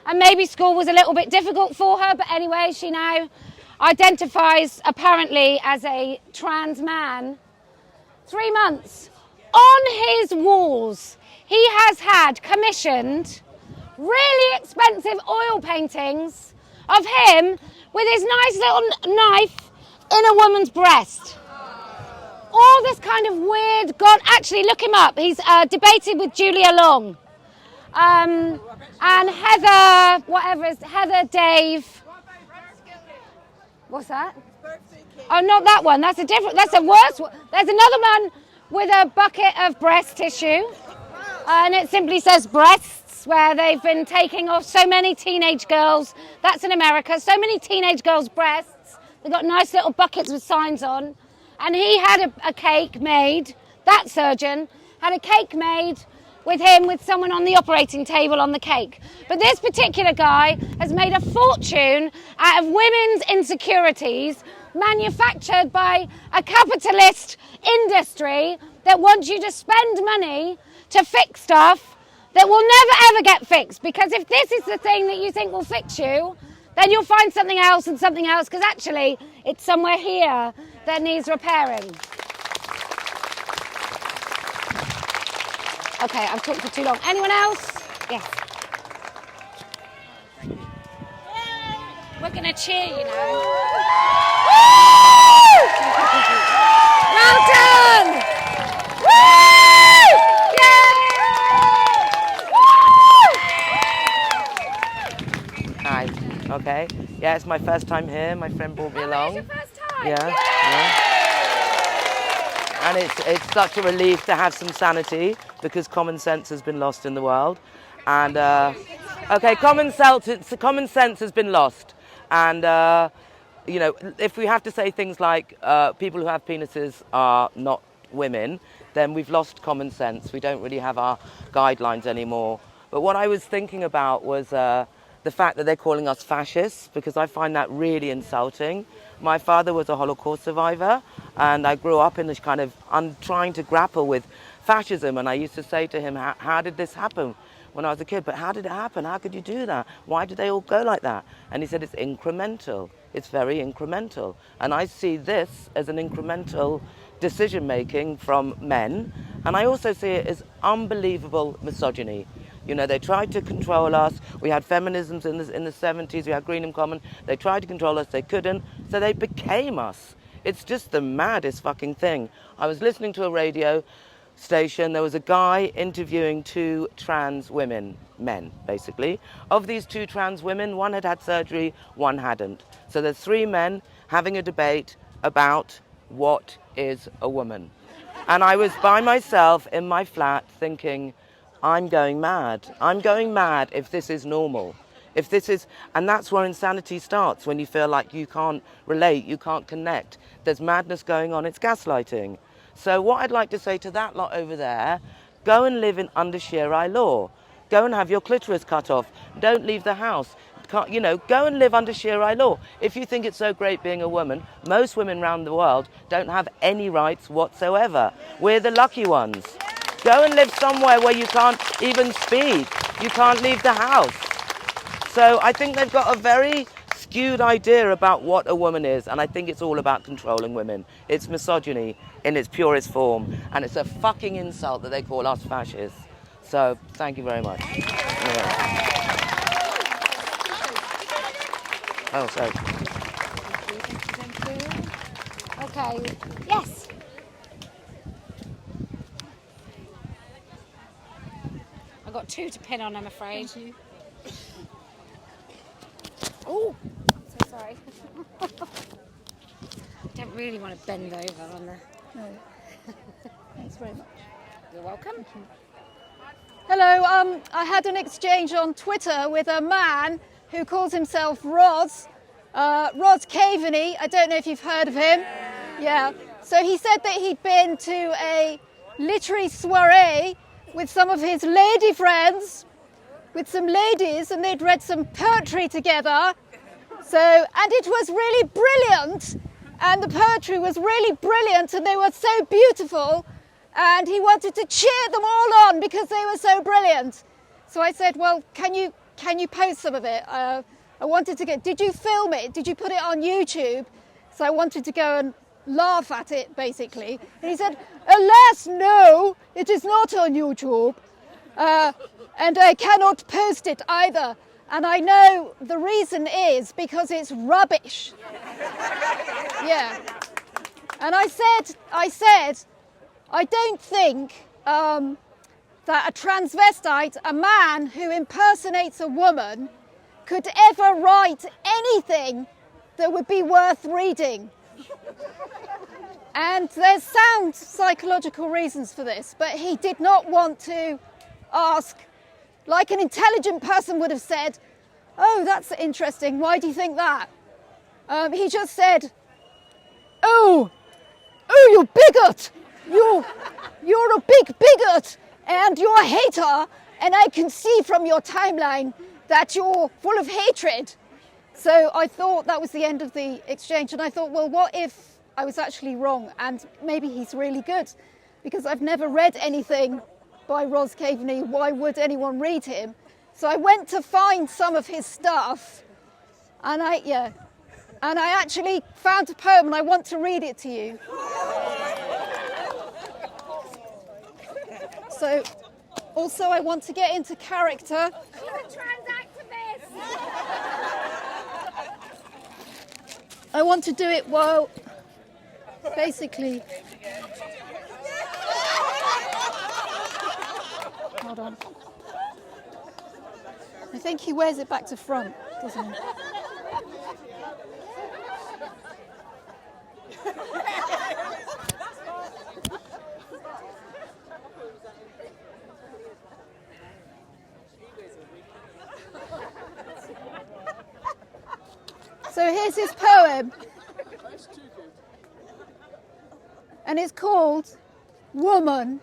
And maybe school was a little bit difficult for her, but anyway, she now identifies apparently as a trans man. 3 months. On his walls, he has had commissioned really expensive oil paintings of him with his nice little knife in a woman's breast. all this kind of weird, God, actually look him up. He's debated with Julia Long. And Heather, whatever is Heather, Dave. What's that? Oh, not that one. That's a worse one. There's another one with a bucket of breast tissue. And it simply says breasts, where they've been taking off so many teenage girls. That's in America. So many teenage girls' breasts. They've got nice little buckets with signs on. And he had a cake made, that surgeon had a cake made with him, with someone on the operating table on the cake. But this particular guy has made a fortune out of women's insecurities manufactured by a capitalist industry that wants you to spend money to fix stuff that will never ever get fixed. Because if this is the thing that you think will fix you, then you'll find something else and something else, because actually it's somewhere here that needs repairing. Okay, I've talked for too long. Anyone else? Yes. We're going to cheer, you know. Well done! Woo! Hi. Okay. Yeah, it's my first time here. My friend brought me along. It's your first time? Yeah. And it's such a relief to have some sanity, because common sense has been lost in the world. And okay, common sense has been lost. And you know, if we have to say things like people who have penises are not women, then we've lost common sense. We don't really have our guidelines anymore. But what I was thinking about was the fact that they're calling us fascists, because I find that really insulting. My father was a Holocaust survivor, and I grew up in this kind of, I'm trying to grapple with fascism, and I used to say to him, how did this happen when I was a kid? But how did it happen? How could you do that? Why did they all go like that? And he said, it's incremental. It's very incremental. And I see this as an incremental decision making from men, and I also see it as unbelievable misogyny. You know, they tried to control us. We had feminisms in the 70s. We had Greenham Common. They tried to control us. They couldn't. So they became us. It's just the maddest fucking thing. I was listening to a radio station. There was a guy interviewing 2 trans women, men, basically. Of these 2 trans women, one had had surgery, one hadn't. So there's 3 men having a debate about what is a woman. And I was by myself in my flat thinking, I'm going mad. I'm going mad if this is normal. If this is, and that's where insanity starts, when you feel like you can't relate, you can't connect. There's madness going on, it's gaslighting. So what I'd like to say to that lot over there, go and live in under Sharia law. Go and have your clitoris cut off. Don't leave the house. You know, go and live under Sharia law. If you think it's so great being a woman, most women around the world don't have any rights whatsoever. We're the lucky ones. Go and live somewhere where you can't even speak. You can't leave the house. So I think they've got a very skewed idea about what a woman is, and I think it's all about controlling women. It's misogyny in its purest form, and it's a fucking insult that they call us fascists. So thank you very much. Yeah. Oh, sorry. Okay. Yes. I've got 2 to pin on, I'm afraid. Thank you. Oh, so sorry. I don't really want to bend over on the... No. Thanks very much. You're welcome. Hello, I had an exchange on Twitter with a man who calls himself Roz Caveney. I don't know if you've heard of him. Yeah. So he said that he'd been to a literary soiree with some of his lady friends, with some ladies, and they'd read some poetry together. So, and it was really brilliant, and the poetry was really brilliant, and they were so beautiful, and he wanted to cheer them all on because they were so brilliant. So I said, well, can you post some of it? I wanted to did you film it? Did you put it on YouTube? So I wanted to go and laugh at it, basically. And he said, alas, no, it is not on YouTube. And I cannot post it either. And I know the reason is because it's rubbish. Yeah. And I said, I don't think that a transvestite, a man who impersonates a woman, could ever write anything that would be worth reading. And there's sound psychological reasons for this, but he did not want to ask, like an intelligent person would have said, oh, that's interesting, why do you think that? He just said, oh, you bigot! You're a big bigot, and you're a hater, and I can see from your timeline that you're full of hatred. So I thought that was the end of the exchange, and I thought, well, what if I was actually wrong, and maybe he's really good, because I've never read anything by Ros Caveney. Why would anyone read him? So I went to find some of his stuff, and I actually found a poem, and I want to read it to you. So, also I want to get into character. She's a trans activist. I want to do it while, basically. Hold on. I think he wears it back to front, doesn't he? So here's his poem, and it's called Woman.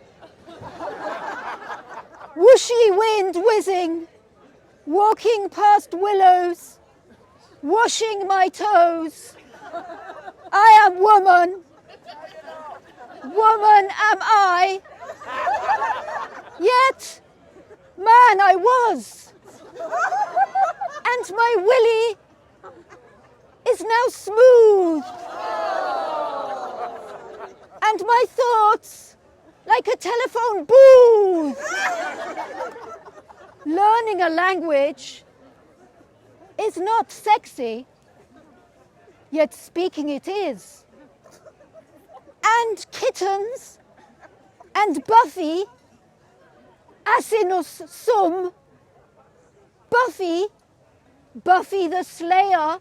Whooshy wind whizzing, walking past willows, washing my toes. I am woman, woman am I, yet man I was, and my willy is now smooth, and my thoughts like a telephone booth. Learning a language is not sexy, yet speaking it is. And kittens and Buffy, Asinus sum, Buffy the Slayer,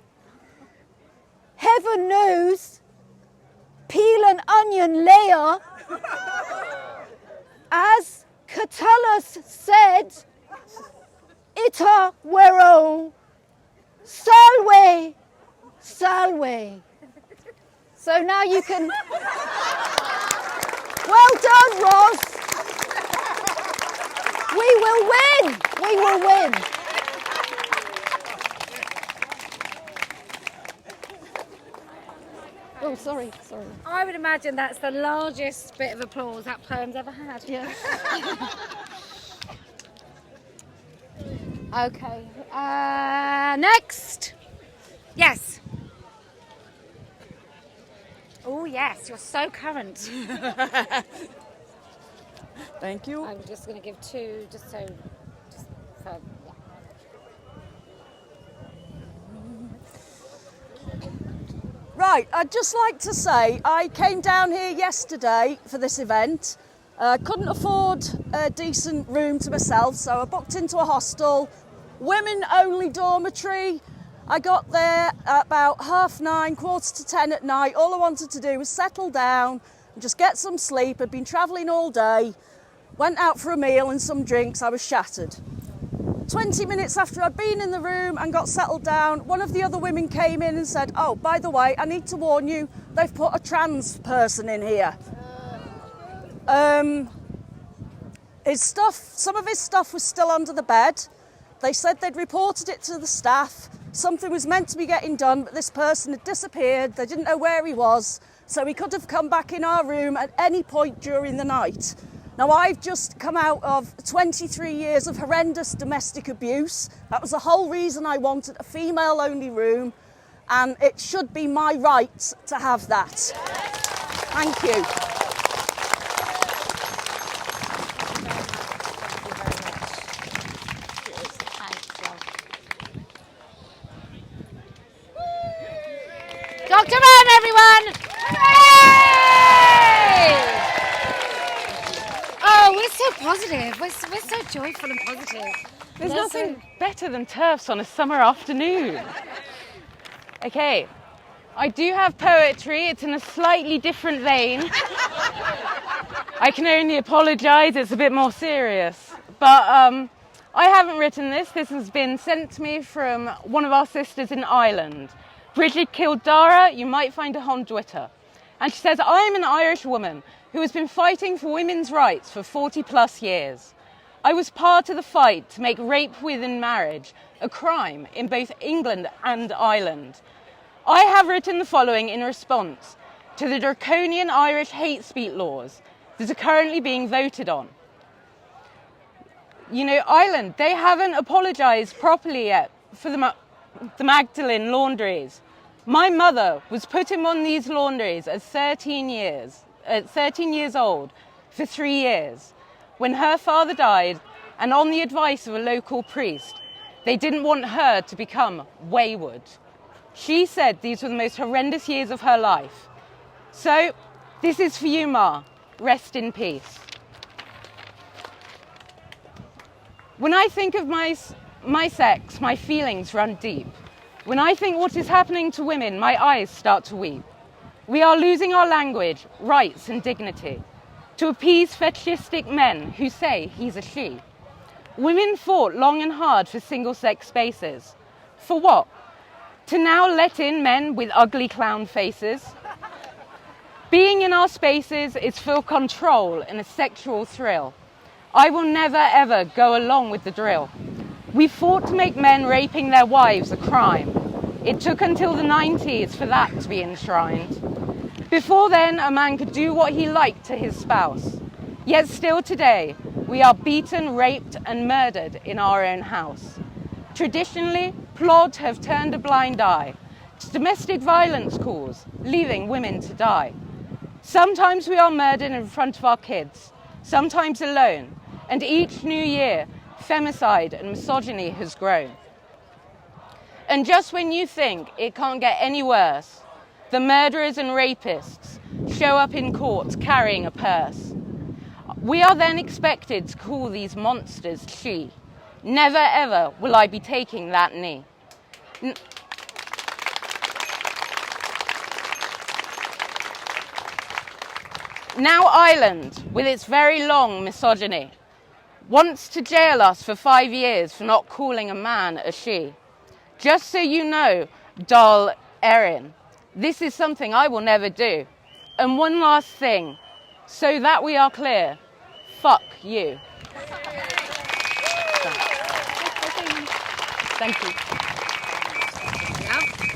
heaven knows, peel an onion layer. As Catullus said, ita vero, salve, salve. So now you can... Well done, Ros. We will win. We will win. Oh, sorry. I would imagine that's the largest bit of applause that poem's ever had. Yeah. Okay. Next. Yes. Oh, yes. You're so current. Thank you. I'm just going to give two, just for, yeah. Right, I'd just like to say I came down here yesterday for this event. Couldn't afford a decent room to myself, so I booked into a hostel, women-only dormitory. I got there at about 9:30, 10:15 at night. All I wanted to do was settle down and just get some sleep. I'd been travelling all day, went out for a meal and some drinks. I was shattered. 20 minutes after I'd been in the room and got settled down, one of the other women came in and said, oh, by the way, I need to warn you, they've put a trans person in here. Some of his stuff was still under the bed. They said they'd reported it to the staff. Something was meant to be getting done, but this person had disappeared. They didn't know where he was, so he could have come back in our room at any point during the night. Now, I've just come out of 23 years of horrendous domestic abuse. That was the whole reason I wanted a female-only room, and it should be my right to have that. Thank you. Dr. Anne, everyone! so positive. We're so joyful and positive. There's nothing better than TERFs on a summer afternoon. Okay, I do have poetry. It's in a slightly different vein. I can only apologise, it's a bit more serious. But I haven't written this. This has been sent to me from one of our sisters in Ireland. Bridget Kildara, you might find her on Twitter. And she says, I'm an Irish woman who has been fighting for women's rights for 40 plus years. I was part of the fight to make rape within marriage a crime in both England and Ireland. I have written the following in response to the draconian Irish hate speech laws that are currently being voted on. You know, Ireland, they haven't apologised properly yet for the Magdalene laundries. My mother was put in one of these laundries at 13 years old for 3 years. When her father died, and on the advice of a local priest, they didn't want her to become wayward. She said these were the most horrendous years of her life. So, this is for you, Ma. Rest in peace. When I think of my sex, my feelings run deep. When I think what is happening to women, my eyes start to weep. We are losing our language, rights and dignity to appease fetishistic men who say he's a she. Women fought long and hard for single-sex spaces. For what? To now let in men with ugly clown faces? Being in our spaces is for control and a sexual thrill. I will never ever go along with the drill. We fought to make men raping their wives a crime. It took until the 90s for that to be enshrined. Before then, a man could do what he liked to his spouse. Yet still today, we are beaten, raped and murdered in our own house. Traditionally, plod have turned a blind eye to domestic violence calls, leaving women to die. Sometimes we are murdered in front of our kids, sometimes alone, and each new year, femicide and misogyny has grown. And just when you think it can't get any worse, the murderers and rapists show up in court carrying a purse. We are then expected to call these monsters she. Never ever will I be taking that knee. Now Ireland, with its very long misogyny, wants to jail us for 5 years for not calling a man a she. Just so you know, Dáil Éireann, this is something I will never do. And one last thing, so that we are clear, fuck you. Thank you.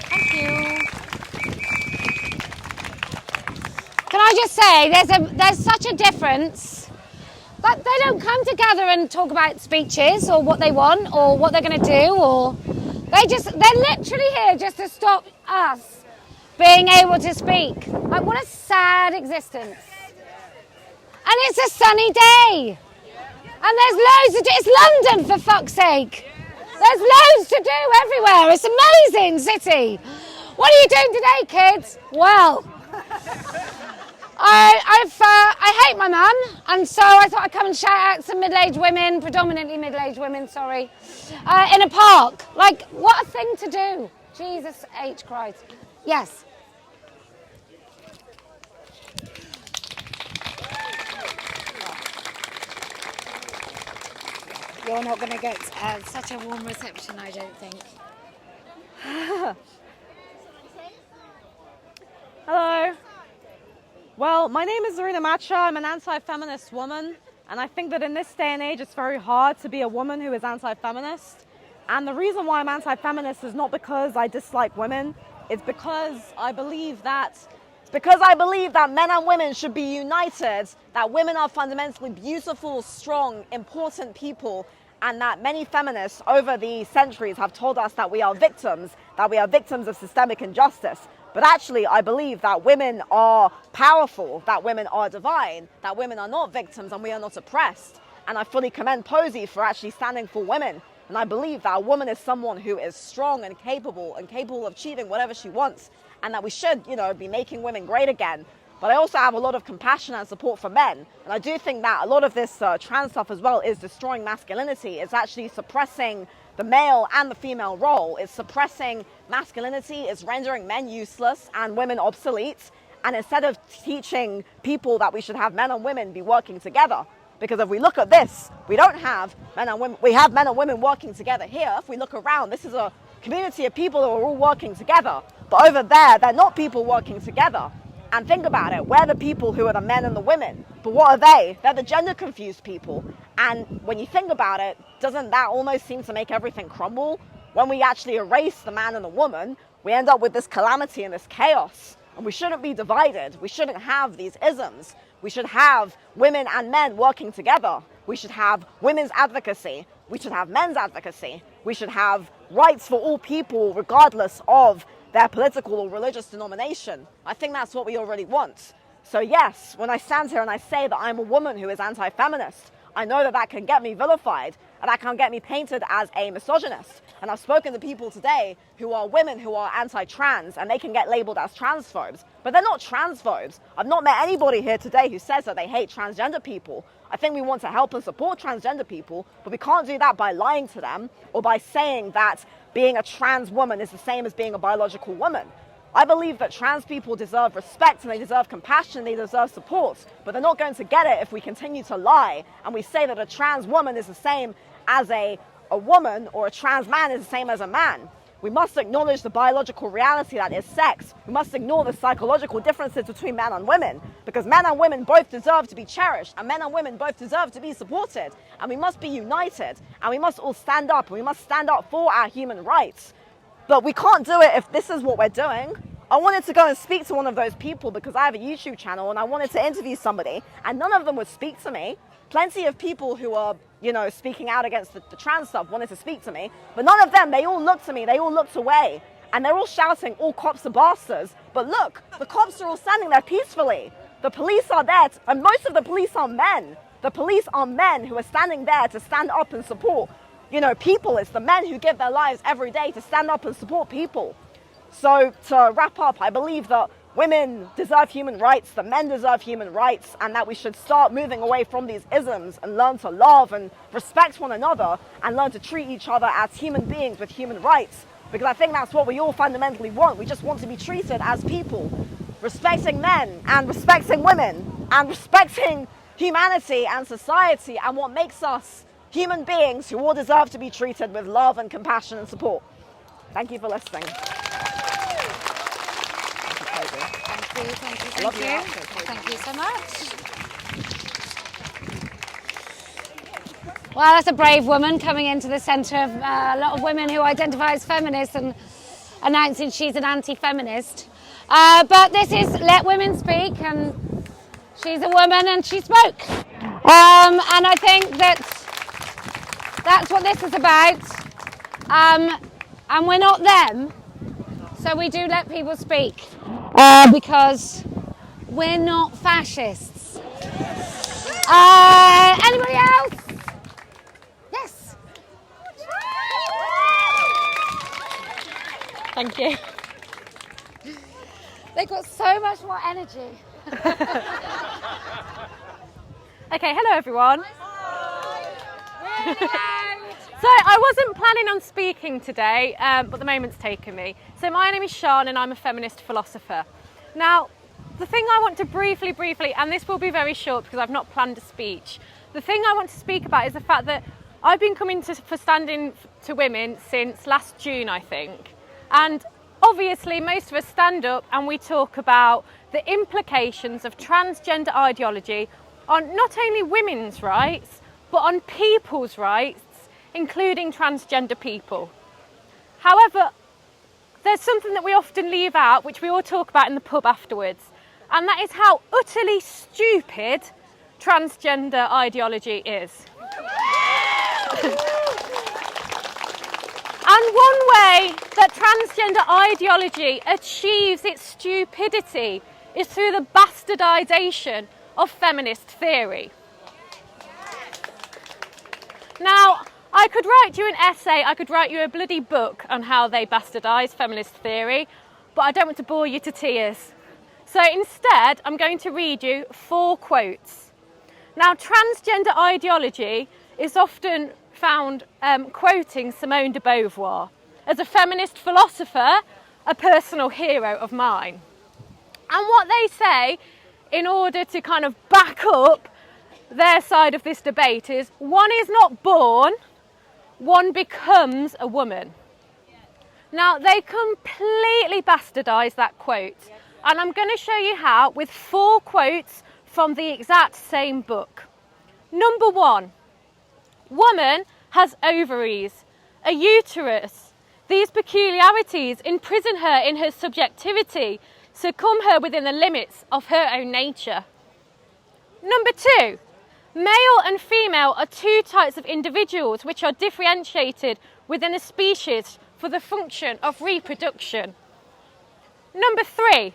Thank you. Can I just say, there's such a difference that they don't come together and talk about speeches or what they want or what they're going to do, or they're literally here just to stop us being able to speak. Like, what a sad existence. And it's a sunny day. And there's loads it's London, for fuck's sake. There's loads to do everywhere. It's an amazing city. What are you doing today, kids? Well, I hate my mum, and so I thought I'd come and shout out some middle-aged women, predominantly middle-aged women, sorry, in a park. Like, what a thing to do. Jesus H. Christ. Yes. You're not going to get such a warm reception, I don't think. Hello. Well, my name is Zarina Macha. I'm an anti-feminist woman, and I think that in this day and age it's very hard to be a woman who is anti-feminist. And the reason why I'm anti-feminist is not because I dislike women, it's because I believe that men and women should be united, that women are fundamentally beautiful, strong, important people, and that many feminists over the centuries have told us that we are victims of systemic injustice. But actually, I believe that women are powerful, that women are divine, that women are not victims and we are not oppressed. And I fully commend Posie for actually standing for women. And I believe that a woman is someone who is strong and capable of achieving whatever she wants. And that we should, be making women great again. but I also have a lot of compassion and support for men. And I do think that a lot of this trans stuff as well is destroying masculinity. It's actually suppressing the male and the female role. It's suppressing masculinity. It's rendering men useless and women obsolete. And instead of teaching people that we should have men and women be working together, because if we look at this, we don't have men and women, we have men and women working together here. If we look around, this is a community of people who are all working together. But over there, they're not people working together. And think about it, we're the people who are the men and the women. But what are they? They're the gender confused people. And when you think about it, doesn't that almost seem to make everything crumble? When we actually erase the man and the woman, we end up with this calamity and this chaos. And we shouldn't be divided. We shouldn't have these isms. We should have women and men working together. We should have women's advocacy. We should have men's advocacy. We should have rights for all people regardless of their political or religious denomination. I think that's what we already want. So yes, when I stand here and I say that I'm a woman who is anti-feminist, I know that that can get me vilified and that can get me painted as a misogynist. And I've spoken to people today who are women who are anti-trans and they can get labeled as transphobes, but they're not transphobes. I've not met anybody here today who says that they hate transgender people. I think we want to help and support transgender people, but we can't do that by lying to them or by saying that being a trans woman is the same as being a biological woman. I believe that trans people deserve respect and they deserve compassion, they deserve support, but they're not going to get it if we continue to lie and we say that a trans woman is the same as a woman or a trans man is the same as a man. We must acknowledge the biological reality that is sex. We must ignore the psychological differences between men and women, because men and women both deserve to be cherished and men and women both deserve to be supported, and we must be united and we must all stand up and we must stand up for our human rights. But we can't do it if this is what we're doing. I wanted to go and speak to one of those people because I have a YouTube channel and I wanted to interview somebody and none of them would speak to me. Plenty of people who are, you know, speaking out against the trans stuff wanted to speak to me, but none of them, they all looked to me, they all looked away. And they're all shouting, all cops are bastards. But look, the cops are all standing there peacefully. The police are there, and most of the police are men. The police are men who are standing there to stand up and support, you know, people. It's the men who give their lives every day to stand up and support people. So to wrap up, I believe that women deserve human rights, that men deserve human rights, and that we should start moving away from these isms and learn to love and respect one another and learn to treat each other as human beings with human rights. Because I think that's what we all fundamentally want. We just want to be treated as people, respecting men and respecting women and respecting humanity and society and what makes us human beings who all deserve to be treated with love and compassion and support. Thank you for listening. Thank you so much. Well, that's a brave woman coming into the centre of a lot of women who identify as feminists and announcing she's an anti-feminist. But this is Let Women Speak, and she's a woman and she spoke. And I think that's what this is about. And we're not them, so we do let people speak. Because we're not fascists. Anybody else? Yes. Thank you. They've got so much more energy. Okay, hello everyone. So I wasn't planning on speaking today, but the moment's taken me. So my name is Sian and I'm a feminist philosopher. Now, the thing I want to briefly, and this will be very short because I've not planned a speech. The thing I want to speak about is the fact that I've been coming for standing to women since last June, I think. And obviously most of us stand up and we talk about the implications of transgender ideology on not only women's rights, but on people's rights, including transgender people. However, there's something that we often leave out, which we all talk about in the pub afterwards, and that is how utterly stupid transgender ideology is. And one way that transgender ideology achieves its stupidity is through the bastardisation of feminist theory. Now, I could write you an essay, I could write you a bloody book on how they bastardise feminist theory, but I don't want to bore you to tears. So instead, I'm going to read you 4 quotes. Now, transgender ideology is often found quoting Simone de Beauvoir. As a feminist philosopher, a personal hero of mine. And what they say, in order to kind of back up their side of this debate, is one is not born, one becomes a woman. Now, they completely bastardise that quote, and I'm going to show you how with 4 quotes from the exact same book. Number 1, woman has ovaries, a uterus. These peculiarities imprison her in her subjectivity, succumb her within the limits of her own nature. Number 2, male and female are 2 types of individuals which are differentiated within a species for the function of reproduction. Number 3,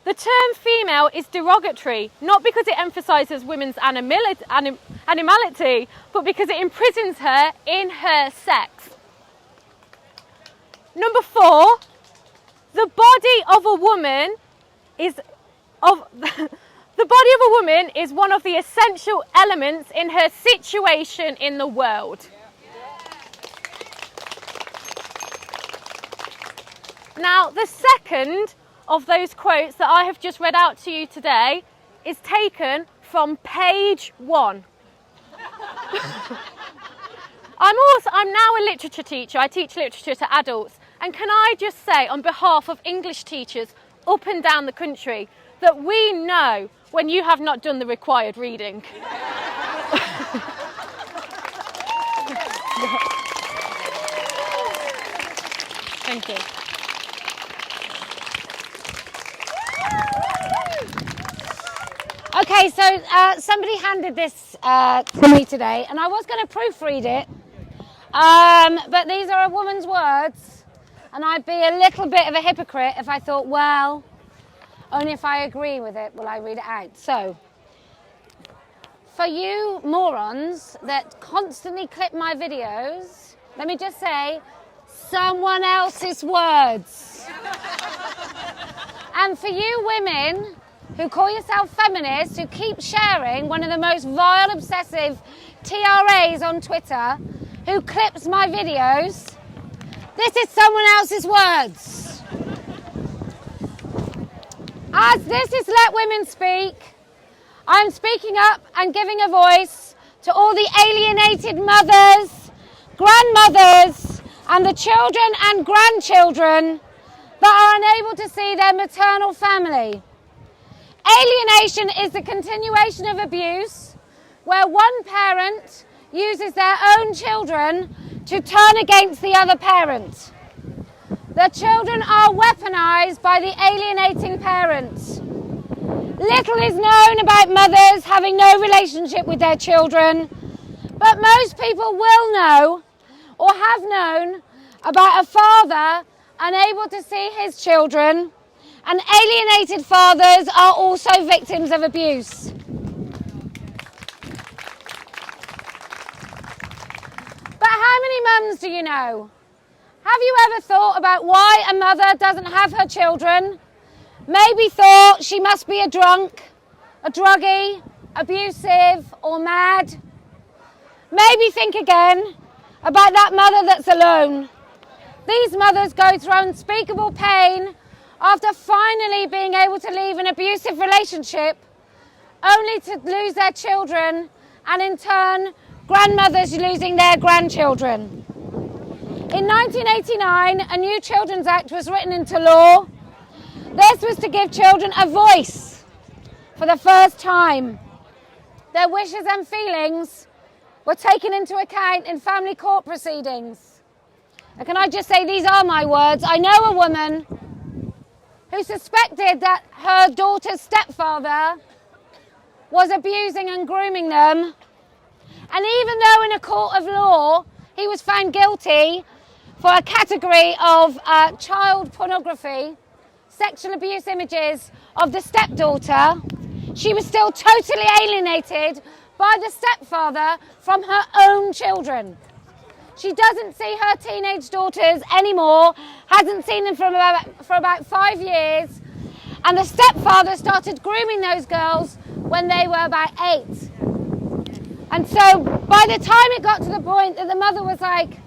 the term female is derogatory, not because it emphasises women's animality, but because it imprisons her in her sex. Number 4, the body of a woman is one of the essential elements in her situation in the world. Now, the second of those quotes that I have just read out to you today is taken from page 1. I'm now a literature teacher. I teach literature to adults. And can I just say, on behalf of English teachers up and down the country, that we know when you have not done the required reading. Thank you. Okay, so somebody handed this to me today, and I was going to proofread it, but these are a woman's words, and I'd be a little bit of a hypocrite if I thought, well, only if I agree with it will I read it out. So, for you morons that constantly clip my videos, let me just say, someone else's words. And for you women who call yourself feminists, who keep sharing one of the most vile, obsessive TRAs on Twitter, who clips my videos, this is someone else's words. As this is Let Women Speak, I'm speaking up and giving a voice to all the alienated mothers, grandmothers, and the children and grandchildren that are unable to see their maternal family. Alienation is the continuation of abuse where one parent uses their own children to turn against the other parent. The children are weaponized by the alienating parents. Little is known about mothers having no relationship with their children, but most people will know or have known about a father unable to see his children, and alienated fathers are also victims of abuse. But how many mums do you know? Have you ever thought about why a mother doesn't have her children? Maybe thought she must be a drunk, a druggie, abusive or mad? Maybe think again about that mother that's alone. These mothers go through unspeakable pain after finally being able to leave an abusive relationship, only to lose their children, and in turn, grandmothers losing their grandchildren. In 1989, a new Children's Act was written into law. This was to give children a voice for the first time. Their wishes and feelings were taken into account in family court proceedings. And can I just say, these are my words. I know a woman who suspected that her daughter's stepfather was abusing and grooming them. And even though in a court of law he was found guilty for a category of child pornography, sexual abuse images of the stepdaughter, she was still totally alienated by the stepfather from her own children. She doesn't see her teenage daughters anymore, hasn't seen them for about 5 years, And the stepfather started grooming those girls when they were about 8. And so by the time it got to the point that the mother was like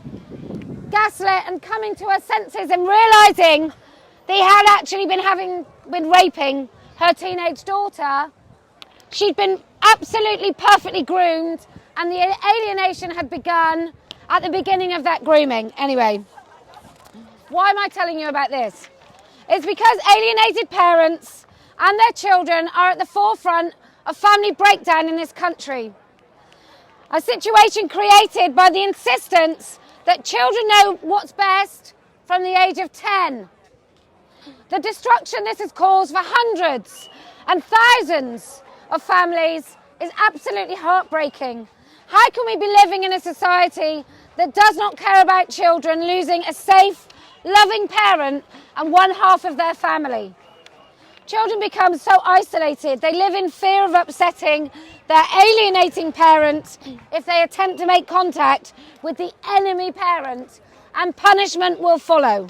gaslit and coming to her senses and realising they had actually been raping her teenage daughter, she'd been absolutely perfectly groomed, and the alienation had begun at the beginning of that grooming. Anyway, why am I telling you about this? It's because alienated parents and their children are at the forefront of family breakdown in this country. A situation created by the insistence that children know what's best from the age of 10. The destruction this has caused for hundreds and thousands of families is absolutely heartbreaking. How can we be living in a society that does not care about children losing a safe, loving parent and one half of their family? Children become so isolated, they live in fear of upsetting their alienating parent if they attempt to make contact with the enemy parent, and punishment will follow.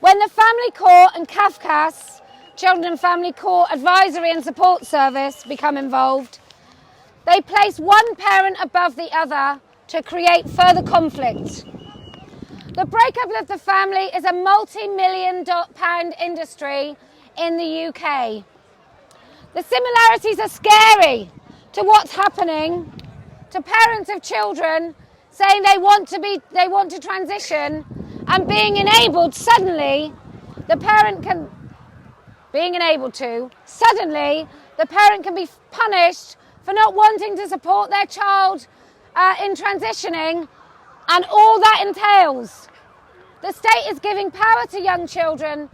When the Family Court and CAFCAS, Children and Family Court Advisory and Support Service, become involved, they place one parent above the other to create further conflict. The breakup of the family is a multi-million-pound industry in the UK. The similarities are scary to what's happening to parents of children saying they want to transition, and being enabled suddenly, the parent can be punished for not wanting to support their child in transitioning, and all that entails. The state is giving power to young children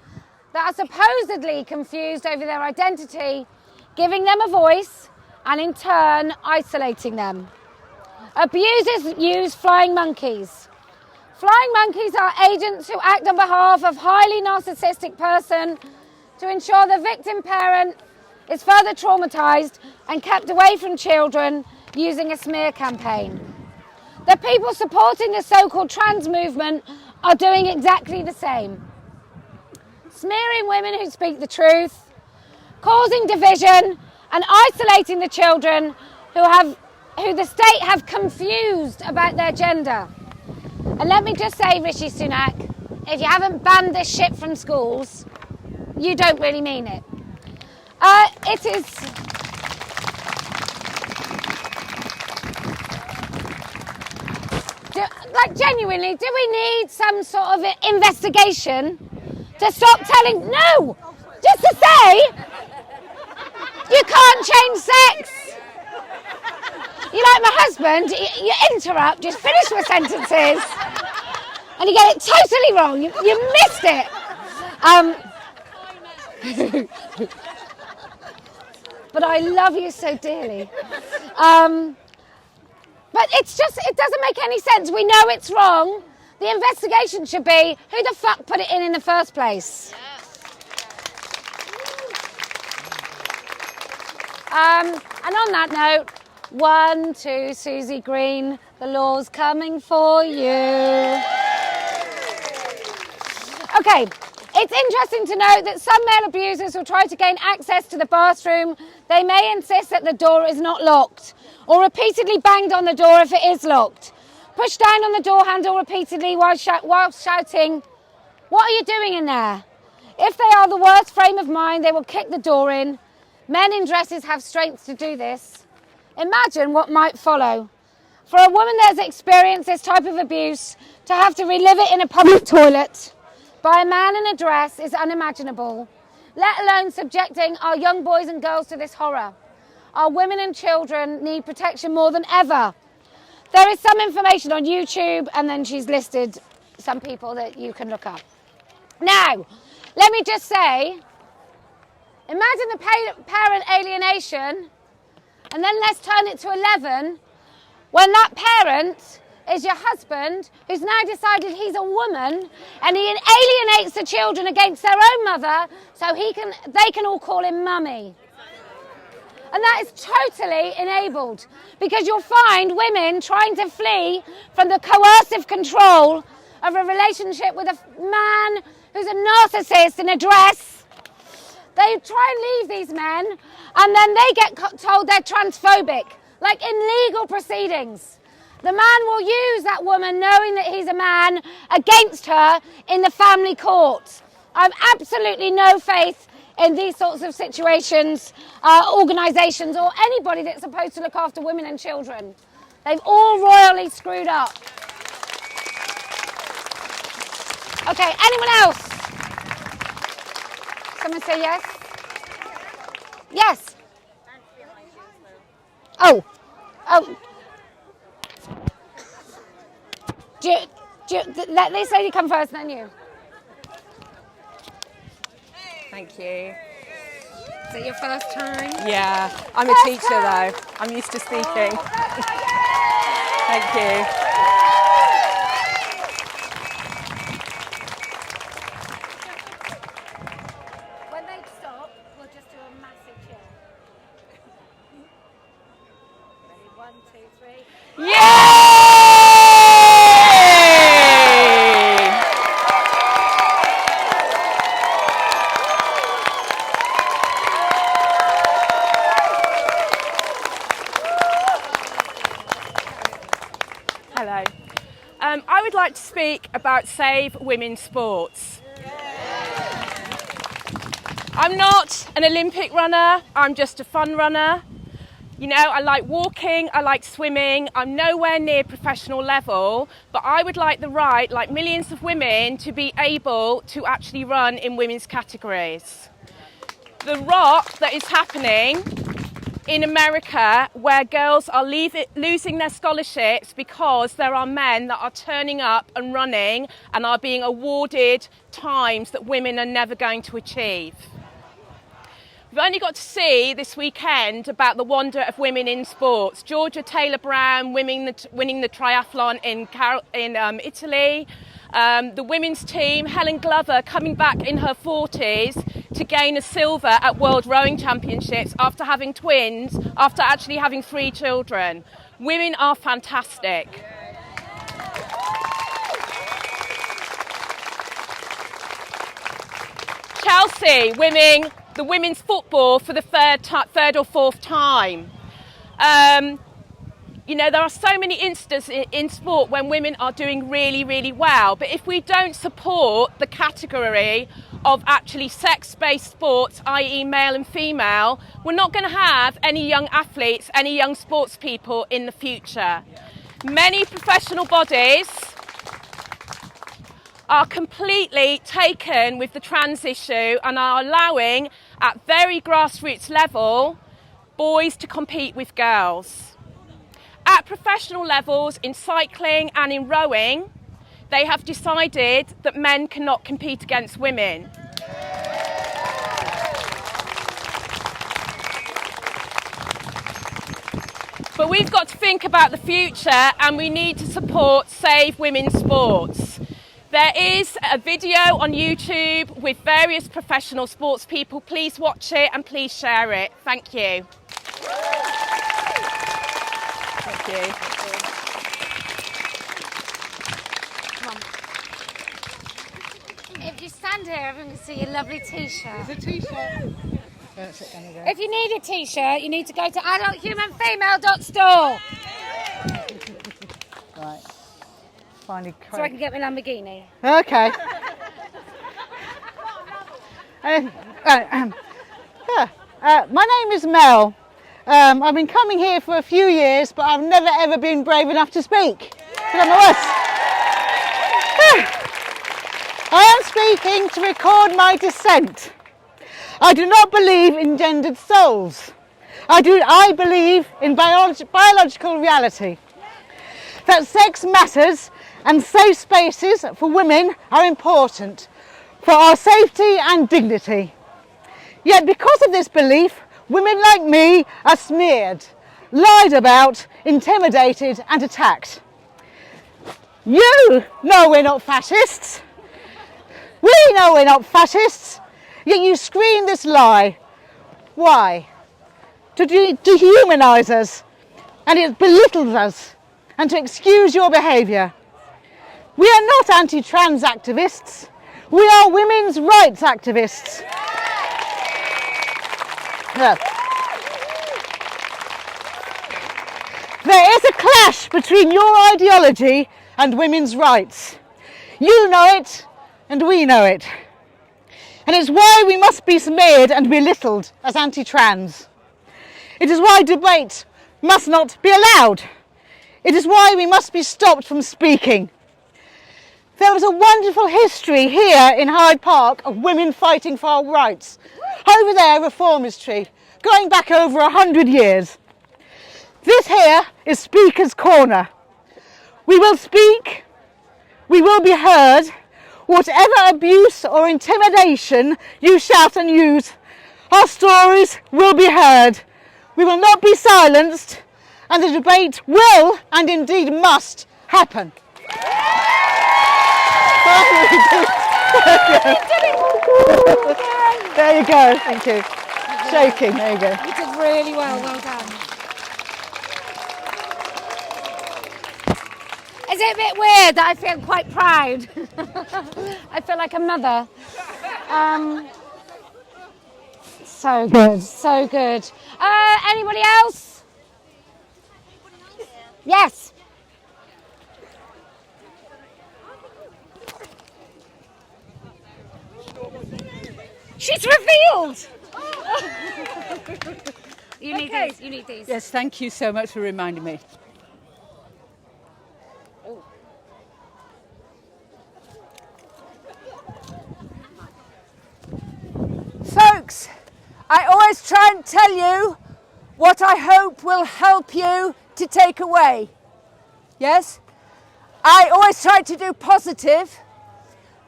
that are supposedly confused over their identity, giving them a voice and in turn isolating them. Abusers use flying monkeys. Flying monkeys are agents who act on behalf of highly narcissistic person to ensure the victim parent is further traumatised and kept away from children using a smear campaign. The people supporting the so-called trans movement are doing exactly the same. Smearing women who speak the truth, causing division and isolating the children who the state have confused about their gender. And let me just say, Rishi Sunak, if you haven't banned this shit from schools, you don't really mean it. It is... genuinely, do we need some sort of investigation to stop telling... No! Just to say, you can't change sex. You like my husband, you interrupt, just finish my sentences, and you get it totally wrong. You missed it. But I love you so dearly. But it doesn't make any sense. We know it's wrong. The investigation should be, who the fuck put it in the first place? And on that note, 1, 2, Susie Green, the law's coming for you. Okay, it's interesting to note that some male abusers will try to gain access to the bathroom. They may insist that the door is not locked, or repeatedly banged on the door if it is locked. Push down on the door handle repeatedly while shouting, "What are you doing in there?" If they are the worst frame of mind, they will kick the door in. Men in dresses have strength to do this. Imagine what might follow. For a woman that has experienced this type of abuse, to have to relive it in a public toilet by a man in a dress is unimaginable, let alone subjecting our young boys and girls to this horror. Our women and children need protection more than ever. There is some information on YouTube, and then she's listed some people that you can look up. Now, let me just say, imagine the parent alienation, and then let's turn it to 11, when that parent is your husband, who's now decided he's a woman, and he alienates the children against their own mother, so they can all call him mummy. And that is totally enabled, because you'll find women trying to flee from the coercive control of a relationship with a man who's a narcissist in a dress. They try and leave these men, and then they get told they're transphobic, like in legal proceedings. The man will use that woman, knowing that he's a man, against her in the family court. I've absolutely no faith in these sorts of situations, organisations, or anybody that's supposed to look after women and children. They've all royally screwed up. Okay, anyone else? Someone say yes? Yes. Oh. Let this lady come first, then you. Thank you. Is it your first time? Yeah, I'm a teacher though. I'm used to speaking. Thank you. When they stop, we'll just do a massive cheer. Ready? 1, 2, 3. Yay! Hello. I would like to speak about Save Women's Sports. I'm not an Olympic runner, I'm just a fun runner. You know, I like walking, I like swimming, I'm nowhere near professional level, but I would like the right, like millions of women, to be able to actually run in women's categories. The rot that is happening in America, where girls are losing their scholarships because there are men that are turning up and running and are being awarded times that women are never going to achieve. We've only got to see this weekend about the wonder of women in sports. Georgia Taylor-Brown winning the triathlon in Italy. The women's team, Helen Glover, coming back in her 40s to gain a silver at World Rowing Championships after having twins, after actually having 3 children. Women are fantastic. Chelsea winning the women's football for the third or fourth time. You know, there are so many instances in sport when women are doing really, really well. But if we don't support the category of actually sex-based sports, i.e. male and female, we're not going to have any young athletes, any young sports people in the future. Many professional bodies are completely taken with the trans issue and are allowing, at very grassroots level, boys to compete with girls. At professional levels, in cycling and in rowing, they have decided that men cannot compete against women. But we've got to think about the future, and we need to support Save Women's Sports. There is a video on YouTube with various professional sports people. Please watch it and please share it. Thank you. Thank you. Come on. If you stand here, everyone can see your lovely t-shirt. It's a t-shirt. If you need a t-shirt, you need to go to adulthumanfemale.store. Right. Finally, So I can get my Lamborghini. Okay. My name is Mel. I've been coming here for a few years, but I've never ever been brave enough to speak. I am speaking to record my dissent. I do not believe in gendered souls. I believe in biological reality. That sex matters and safe spaces for women are important for our safety and dignity. Yet because of this belief, women like me are smeared, lied about, intimidated and attacked. You know we're not fascists. We know we're not fascists. Yet you scream this lie. Why? To dehumanise us, and it belittles us, and to excuse your behaviour. We are not anti-trans activists. We are women's rights activists. Yeah. There is a clash between your ideology and women's rights. You know it, and we know it. And it's why we must be smeared and belittled as anti-trans. It is why debate must not be allowed. It is why we must be stopped from speaking. There was a wonderful history here in Hyde Park of women fighting for our rights. Over there, reformistry, going back over 100 years. This here is Speaker's Corner. We will speak, we will be heard. Whatever abuse or intimidation you shout and use, our stories will be heard. We will not be silenced, and the debate will, and indeed must, happen. There you go, thank you. Shaking, there you go. You did really well, well done. Is it a bit weird that I feel quite proud? I feel like a mother. So good, so good. Anybody else? Yes. She's revealed. You need these. You need these. Yes, thank you so much for reminding me. Folks, I always try and tell you what I hope will help you to take away. Yes? I always try to do positive.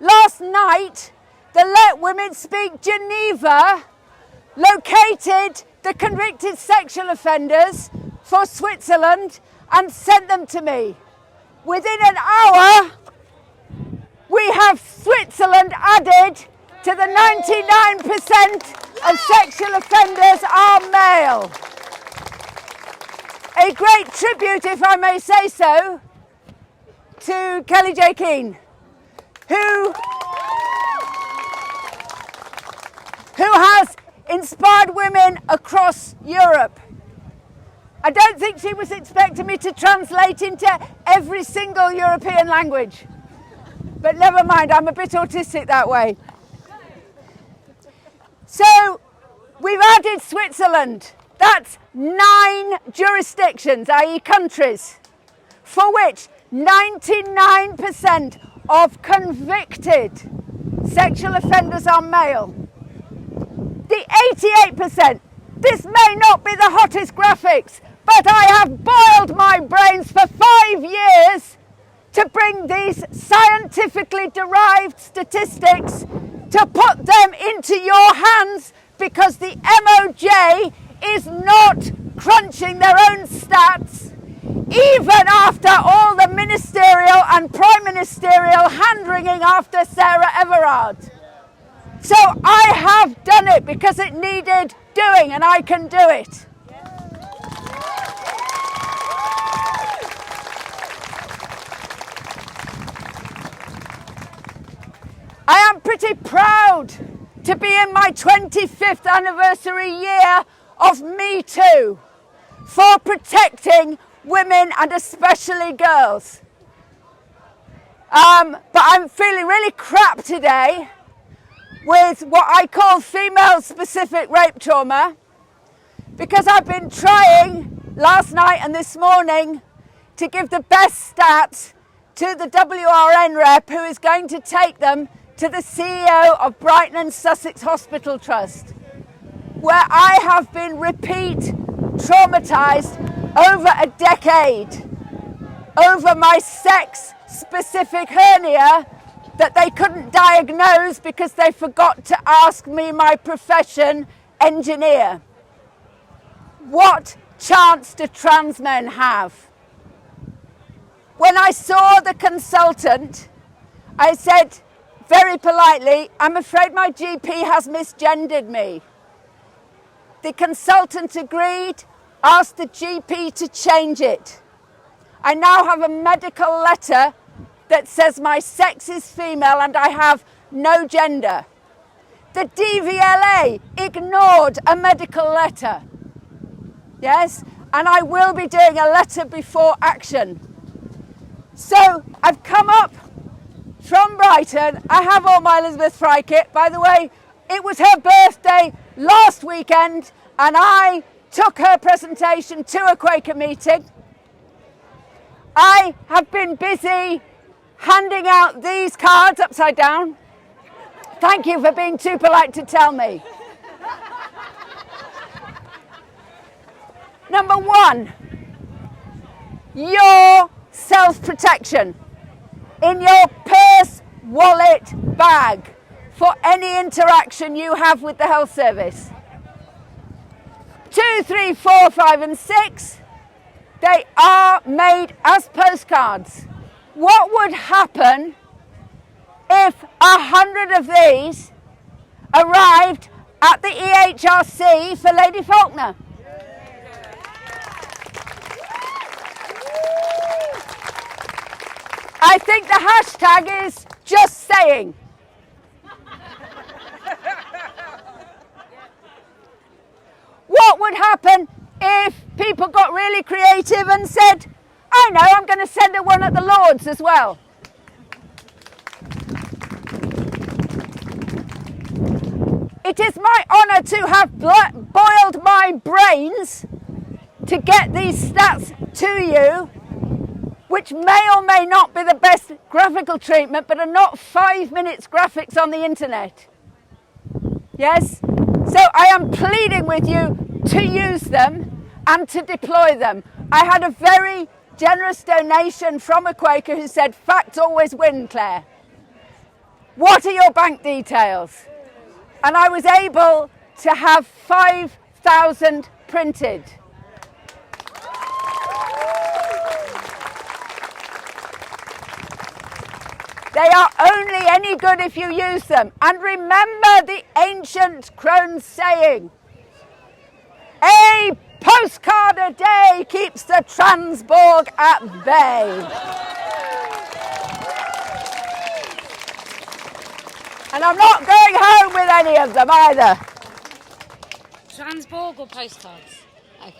Last night, the Let Women Speak Geneva located the convicted sexual offenders for Switzerland and sent them to me. Within an hour, we have Switzerland added to the 99% of sexual offenders are male. A great tribute, if I may say so, to Kellie-Jay Keen, who has inspired women across Europe. I don't think she was expecting me to translate into every single European language. But never mind, I'm a bit autistic that way. So, we've added Switzerland. That's 9 jurisdictions, i.e. countries, for which 99% of convicted sexual offenders are male. The 88%, this may not be the hottest graphics, but I have boiled my brains for 5 years to bring these scientifically derived statistics to put them into your hands, because the MOJ is not crunching their own stats, even after all the ministerial and prime ministerial hand-wringing after Sarah Everard. So I have done it because it needed doing, and I can do it. I am pretty proud to be in my 25th anniversary year of Me Too, for protecting women and especially girls. But I'm feeling really crap today with what I call female-specific rape trauma, because I've been trying last night and this morning to give the best stats to the WRN rep who is going to take them to the CEO of Brighton and Sussex Hospital Trust, where I have been repeat traumatised over a decade over my sex-specific hernia that they couldn't diagnose because they forgot to ask me my profession, engineer. What chance do trans men have? When I saw the consultant, I said very politely, I'm afraid my GP has misgendered me. The consultant agreed, asked the GP to change it. I now have a medical letter that says my sex is female and I have no gender. the DVLA ignored a medical letter. Yes, and I will be doing a letter before action. So I've come up from Brighton. I have all my Elizabeth Fry kit. By the way, it was her birthday last weekend and I took her presentation to a Quaker meeting. I have been busy handing out these cards upside down. Thank you for being too polite to tell me. Number one, your self-protection in your purse, wallet, bag for any interaction you have with the health service. 2, 3, 4, 5 and 6, they are made as postcards. What would happen if 100 of these arrived at the EHRC for Lady Faulkner? I think the hashtag is just saying. What would happen if people got really creative and said, I know, I'm going to send her one at the Lords as well? It is my honour to have boiled my brains to get these stats to you, which may or may not be the best graphical treatment, but are not 5 minutes graphics on the internet. Yes? So I am pleading with you to use them and to deploy them. I had a very generous donation from a Quaker who said, facts always win, Claire. What are your bank details? And I was able to have 5,000 printed. They are only any good if you use them. And remember the ancient crone saying, a postcard a day keeps the Transborg at bay. And I'm not going home with any of them either. Transborg or postcards? Thank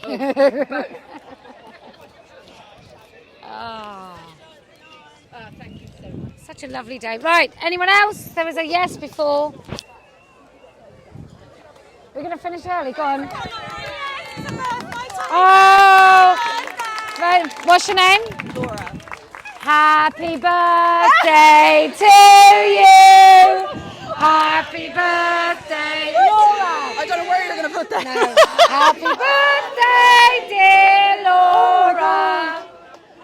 you so much. Such a lovely day. Right, anyone else? There was a yes before. We're going to finish early, go on. Oh, right. What's your name? Laura. Happy birthday to you. Happy birthday, Laura. I don't know where you're going to put that. No. Happy birthday, dear Laura.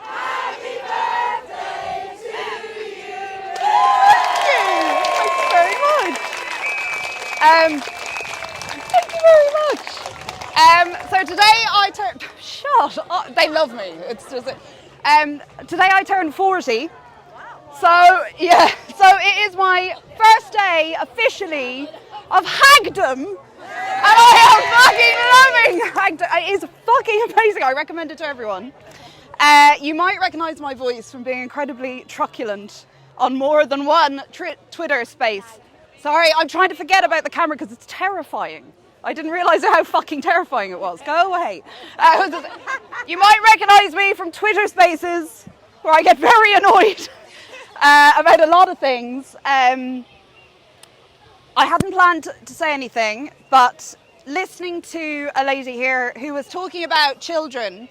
Happy birthday to you. Thanks very much. Thank you very much. So today I turned. Shut up. They love me. It's just. Today I turned 40. So yeah. So it is my first day officially of hagdom, and I am fucking loving hagdom. It is fucking amazing. I recommend it to everyone. You might recognise my voice from being incredibly truculent on more than one Twitter space. Sorry, I'm trying to forget about the camera because it's terrifying. I didn't realise how fucking terrifying it was. Go away. You might recognise me from Twitter spaces where I get very annoyed about a lot of things. I hadn't planned to say anything, but listening to a lady here who was talking about children,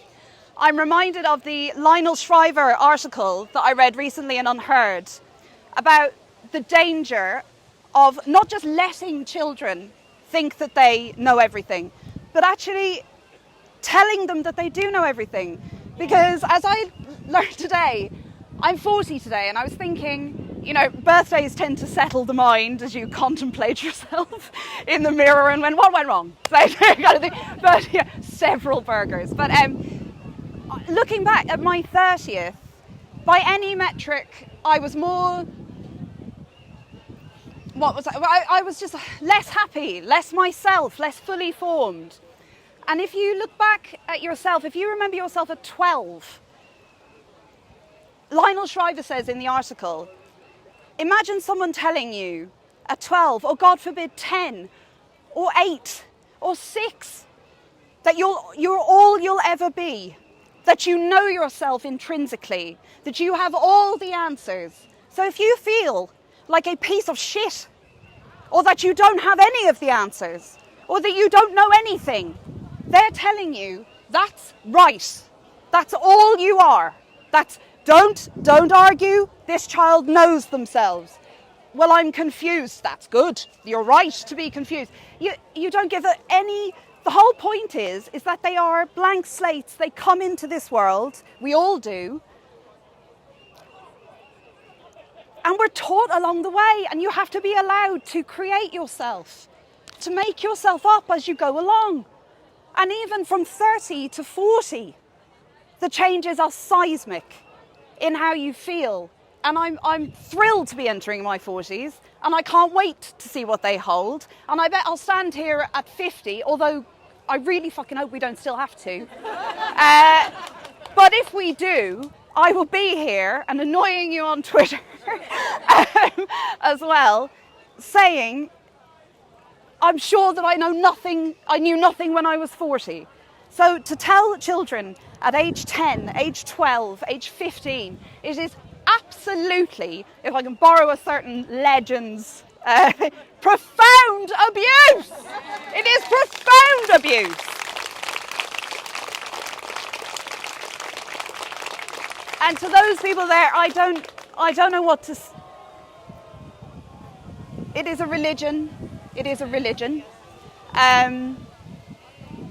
I'm reminded of the Lionel Shriver article that I read recently in Unheard about the danger of not just letting children think that they know everything, but actually telling them that they do know everything. Because as I learned today, I'm 40 today, and I was thinking, you know, birthdays tend to settle the mind as you contemplate yourself in the mirror and what went wrong? Kind of thing. But yeah, several burgers. But looking back at my 30th, by any metric, I was more. I was just less happy, less myself, less fully formed. And if you look back at yourself, if you remember yourself at 12, Lionel Shriver says in the article, imagine someone telling you at 12, or God forbid 10, or 8, or 6, that you're all you'll ever be, that you know yourself intrinsically, that you have all the answers. So if you feel like a piece of shit, or that you don't have any of the answers, or that you don't know anything, they're telling you that's right. That's all you are. Don't argue. This child knows themselves. Well, I'm confused. That's good. You're right to be confused. You don't give any. The whole point is that they are blank slates. They come into this world. We all do. And we're taught along the way, and you have to be allowed to create yourself, to make yourself up as you go along. And even from 30 to 40, the changes are seismic in how you feel. And I'm thrilled to be entering my 40s, and I can't wait to see what they hold. And I bet I'll stand here at 50, although I really fucking hope we don't still have to. But if we do, I will be here and annoying you on Twitter as well, saying, I'm sure that I knew nothing when I was 40. So to tell children at age 10, age 12, age 15, it is absolutely, if I can borrow a certain legend's, profound abuse. It is profound abuse. And to those people there, I don't know what to. It is a religion. It is a religion,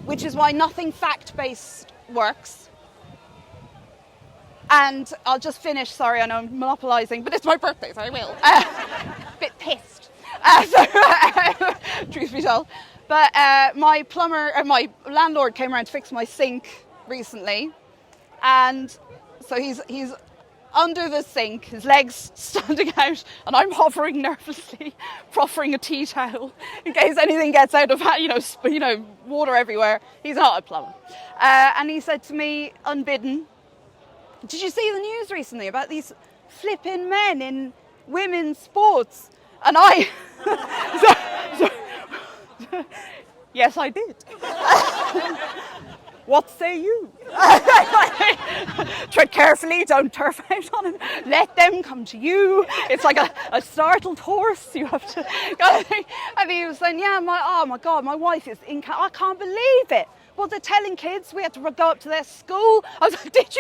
which is why nothing fact-based works. And I'll just finish. Sorry, I know I'm monopolising, but it's my birthday, so I will. Bit pissed. Truth be told, but my landlord came around to fix my sink recently, and so he's under the sink, his legs standing out, and I'm hovering nervously, proffering a tea towel in case anything gets out of hand, water everywhere. He's not a plumber, and he said to me, unbidden, "Did you see the news recently about these flipping men in women's sports?" And I, yes, I did. What say you? Tread carefully, don't turf out on them. Let them come to you. It's like a startled horse. You have to. And he was saying, "Yeah, oh my God, my wife is I can't believe it. Well, they're telling kids we had to go up to their school." I was like, "Did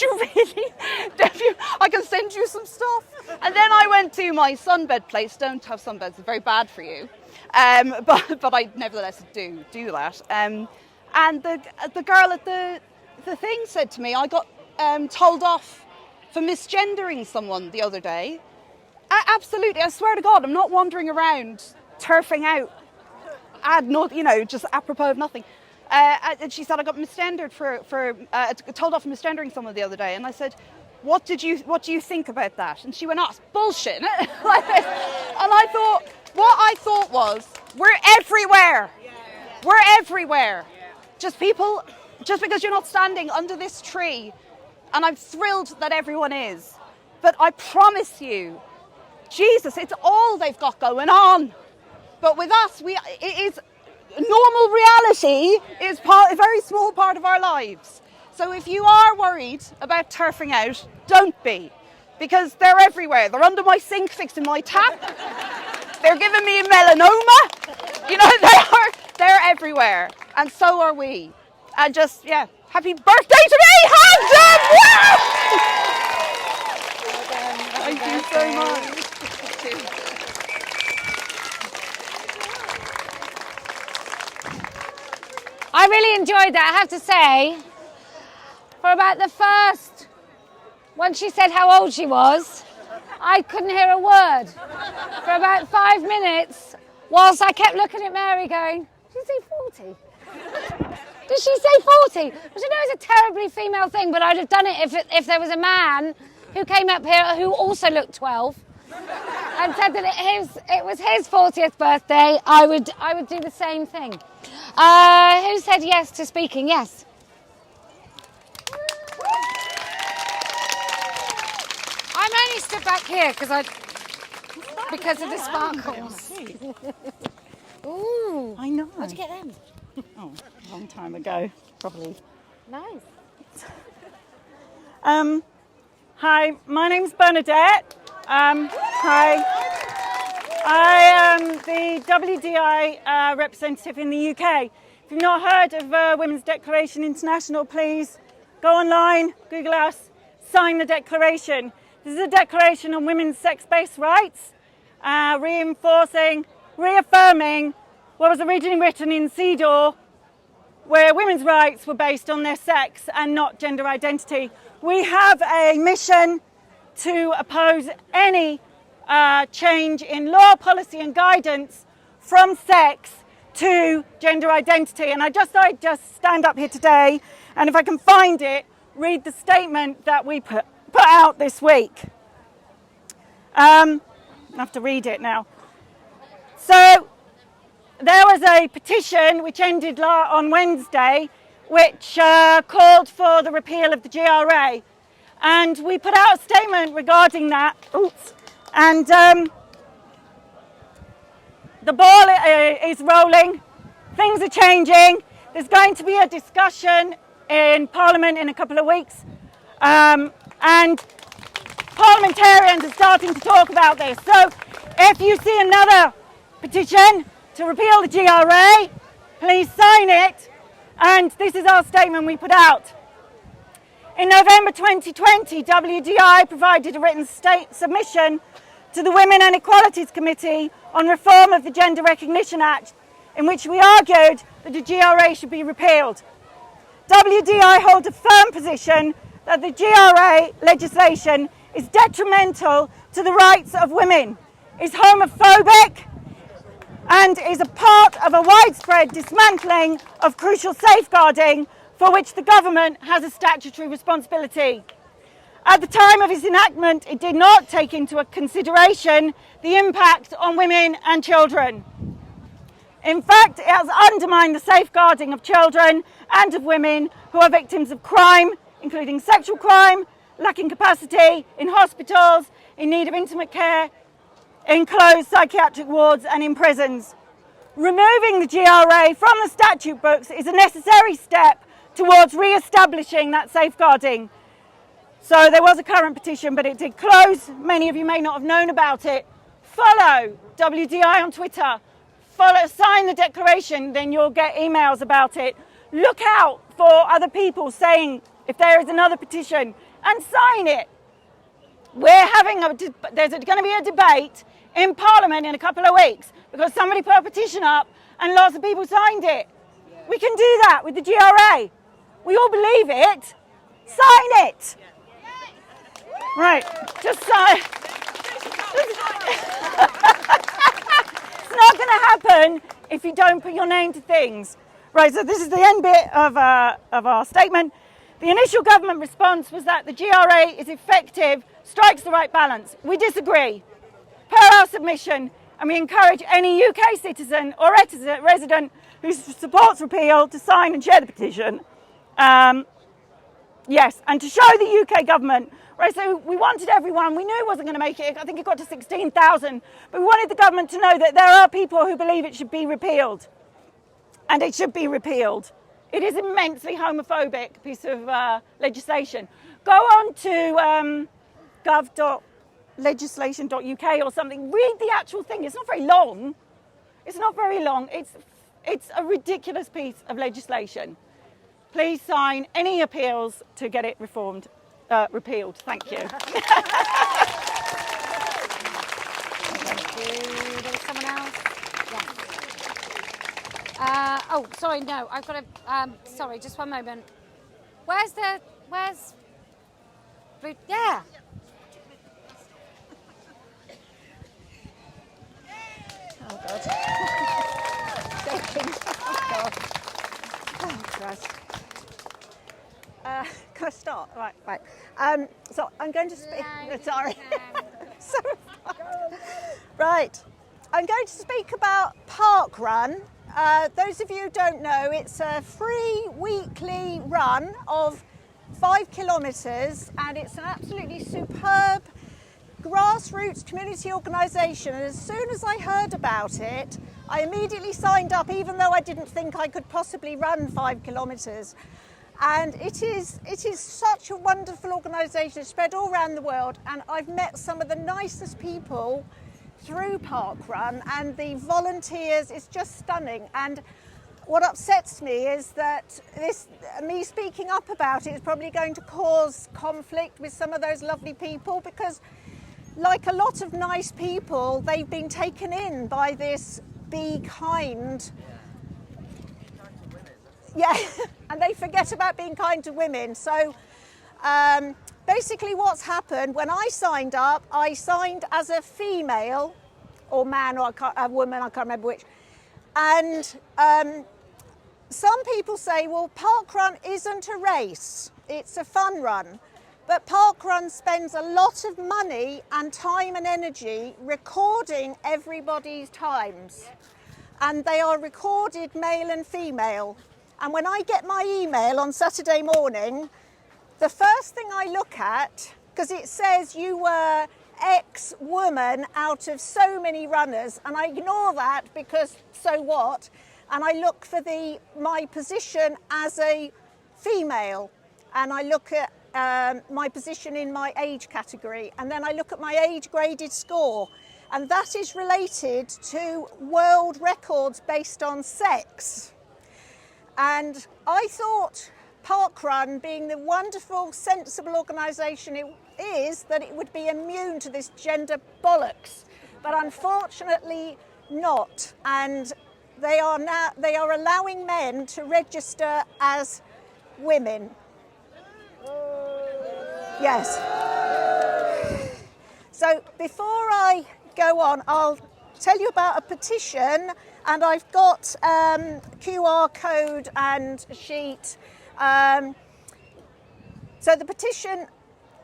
you really? I can send you some stuff." And then I went to my sunbed place. Don't have sunbeds; it's very bad for you. But I nevertheless do that. And the girl at the thing said to me, I got told off for misgendering someone the other day. Absolutely, I swear to God, I'm not wandering around turfing out, just apropos of nothing. And she said I got misgendered told off for misgendering someone the other day, and I said, what do you think about that? And she went, "Oh, it's bullshit," like this. And what I thought was, we're everywhere. We're everywhere. Just because you're not standing under this tree, and I'm thrilled that everyone is, but I promise you, Jesus, it's all they've got going on. But with us, it is normal reality is a very small part of our lives. So if you are worried about turfing out, don't be, because they're everywhere. They're under my sink fixing my tap. They're giving me melanoma. They're everywhere, and so are we. And just, happy birthday to me, hands up! Thank you so much. I really enjoyed that, I have to say. For about the first, when she said how old she was, I couldn't hear a word. For about 5 minutes, whilst I kept looking at Mary going, "Did she say 40? Did she say 40? Which I know is a terribly female thing, but I'd have done it if there was a man who came up here who also looked 12 and said that it was his 40th birthday. I would do the same thing. Who said yes to speaking? Yes. I'm only stood back here because because of the sparkles. Ooh. I know. Where'd you get them? Oh, a long time ago, probably. Nice. Hi, my name's Bernadette. Hi. I am the WDI representative in the UK. If you've not heard of Women's Declaration International, please go online, Google us, sign the declaration. This is a declaration on women's sex-based rights, reaffirming what was originally written in CEDAW, where women's rights were based on their sex and not gender identity. We have a mission to oppose any change in law, policy and guidance from sex to gender identity. And I just thought I'd just stand up here today, and if I can find it, read the statement that we put out this week. I have to read it now. So there was a petition which ended on Wednesday, which called for the repeal of the GRA. And we put out a statement regarding that. Oops. And the ball is rolling. Things are changing. There's going to be a discussion in Parliament in a couple of weeks. And parliamentarians are starting to talk about this. So if you see another petition to repeal the GRA, please sign it. And this is our statement we put out. In November 2020, WDI provided a written submission to the Women and Equalities Committee on reform of the Gender Recognition Act, in which we argued that the GRA should be repealed. WDI holds a firm position that the GRA legislation is detrimental to the rights of women, is homophobic, and is a part of a widespread dismantling of crucial safeguarding for which the government has a statutory responsibility. At the time of its enactment, it did not take into consideration the impact on women and children. In fact, it has undermined the safeguarding of children and of women who are victims of crime, including sexual crime, lacking capacity, in hospitals, in need of intimate care, in closed psychiatric wards and in prisons. Removing the GRA from the statute books is a necessary step towards re-establishing that safeguarding. So there was a current petition, but it did close. Many of you may not have known about it. Follow WDI on Twitter. Sign the declaration, then you'll get emails about it. Look out for other people saying if there is another petition, and sign it. There's going to be a debate in Parliament in a couple of weeks because somebody put a petition up and lots of people signed it. We can do that with the GRA. We all believe it. Sign it. Right, just sign. It's not going to happen if you don't put your name to things. Right, so this is the end bit of our statement. The initial government response was that the GRA is effective, strikes the right balance. We disagree. Per our submission, and we encourage any UK citizen or resident who supports repeal to sign and share the petition. Yes, and to show the UK government, right, so we wanted everyone, we knew it wasn't going to make it, I think it got to 16,000, but we wanted the government to know that there are people who believe it should be repealed. And it should be repealed. It is immensely homophobic piece of legislation. Go on to gov.legislation.uk or something, read the actual thing, it's not very long. It's not very long, it's a ridiculous piece of legislation. Please sign any appeals to get it repealed. Thank you. There's someone else? Yes. Oh, sorry, no, I've got to, sorry, just one moment. Where's, yeah. Oh, God. Oh, Christ. Can I start? Right. So I'm going to speak. Sorry. Right. I'm going to speak about Park Run. Those of you who don't know, it's a free weekly run of 5 kilometres, and it's an absolutely superb grassroots community organisation, and as soon as I heard about it, I immediately signed up, even though I didn't think I could possibly run 5 kilometres. And it is such a wonderful organisation, it's spread all around the world, and I've met some of the nicest people through Parkrun, and the volunteers, it's just stunning. And what upsets me is that me speaking up about it is probably going to cause conflict with some of those lovely people, because like a lot of nice people, they've been taken in by this be kind. Yeah, and they forget about being kind to women. So basically what's happened, when I signed up, I signed as a female or man or a woman, I can't remember which. And some people say, well, Parkrun isn't a race, it's a fun run. But Parkrun spends a lot of money and time and energy recording everybody's times. And they are recorded male and female. And when I get my email on Saturday morning, the first thing I look at, because it says you were X woman out of so many runners, and I ignore that because so what, and I look for my position as a female, and I look at my position in my age category, and then I look at my age graded score, and that is related to world records based on sex. And I thought Parkrun, being the wonderful, sensible organisation it is, that it would be immune to this gender bollocks, but unfortunately not. And they are allowing men to register as women. Yes. So before I go on, I'll tell you about a petition, and I've got QR code and a sheet. So the petition,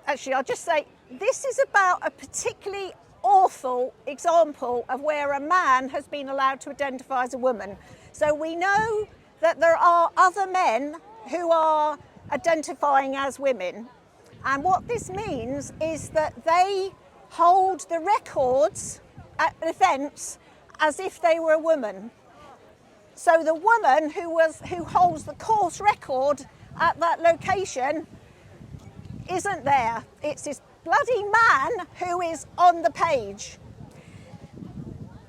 actually I'll just say, this is about a particularly awful example of where a man has been allowed to identify as a woman. So we know that there are other men who are identifying as women, and what this means is that they hold the records at events as if they were a woman. So the woman who holds the course record at that location isn't there. It's this bloody man who is on the page.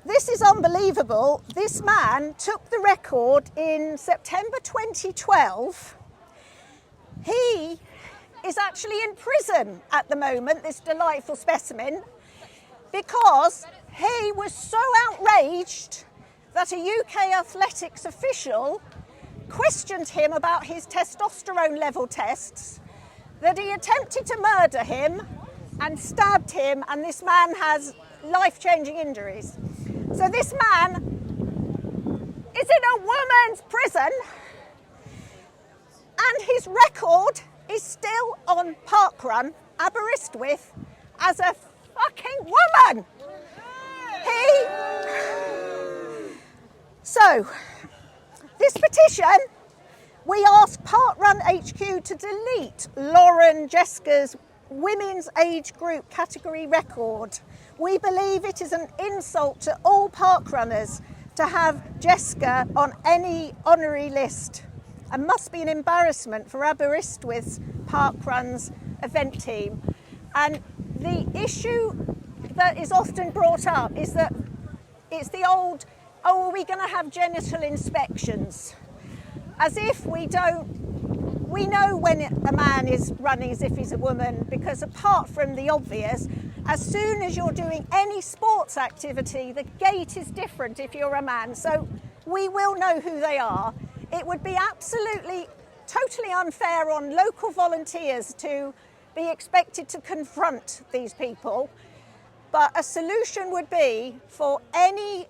This is unbelievable. This man took the record in September 2012. He is actually in prison at the moment, this delightful specimen, because he was so outraged that a UK athletics official questioned him about his testosterone level tests, that he attempted to murder him and stabbed him, and this man has life-changing injuries. So this man is in a woman's prison, and his record is still on Parkrun, Aberystwyth, as a fucking woman. So, this petition, we ask Parkrun HQ to delete Lauren Jeska's women's age group category record. We believe it is an insult to all parkrunners to have Jeska on any honorary list, and must be an embarrassment for Aberystwyth's Parkrun's event team. And the issue that is often brought up is that it's the old, oh, are we going to have genital inspections? As if we know when a man is running as if he's a woman, because apart from the obvious, as soon as you're doing any sports activity, the gait is different if you're a man. So we will know who they are. It would be absolutely, totally unfair on local volunteers to be expected to confront these people. But a solution would be for anywhere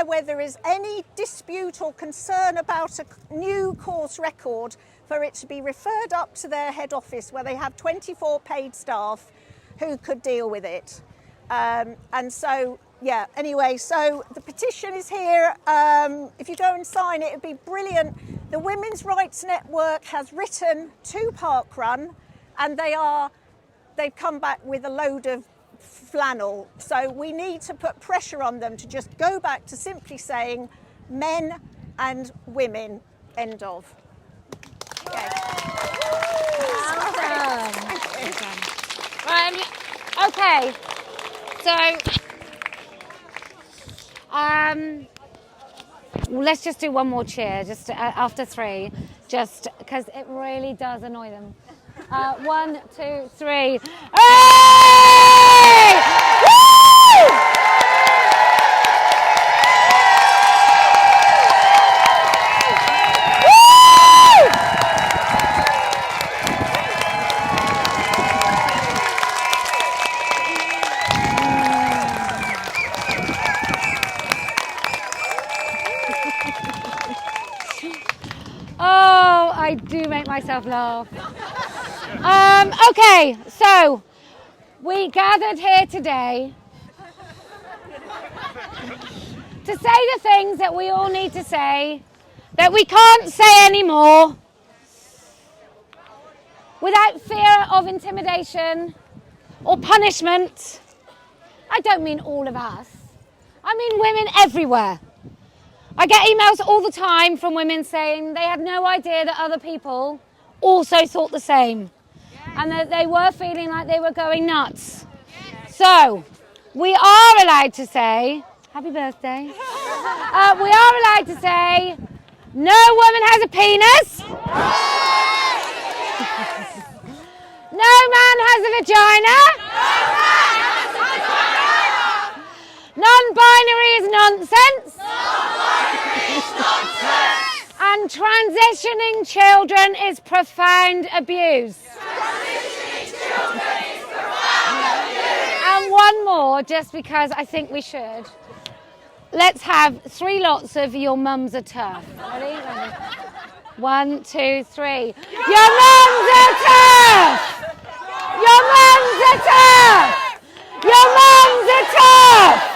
where there is any dispute or concern about a new course record, for it to be referred up to their head office, where they have 24 paid staff who could deal with it. And so, yeah, anyway, so the petition is here. If you go and sign it, it'd be brilliant. The Women's Rights Network has written to Parkrun, and they are they've come back with a load of flannel. So we need to put pressure on them to just go back to simply saying men and women, end of. Okay. Right, okay, so let's just do one more cheer, just after 3, just because it really does annoy them. 1, 2, 3. Hey! Woo! Oh, I do make myself laugh. Okay, so we gathered here today to say the things that we all need to say, that we can't say anymore without fear of intimidation or punishment. I don't mean all of us. I mean women everywhere. I get emails all the time from women saying they had no idea that other people also thought the same and that they were feeling like they were going nuts. So, we are allowed to say, happy birthday. We are allowed to say, no woman has a penis. No man has a vagina. Non-binary is nonsense. And transitioning children is profound abuse. And one more, just because I think we should. Let's have 3 lots of your mum's a TERF. Ready? 1, 2, 3. Your mum's a TERF! Your mum's a TERF! Your mum's a TERF!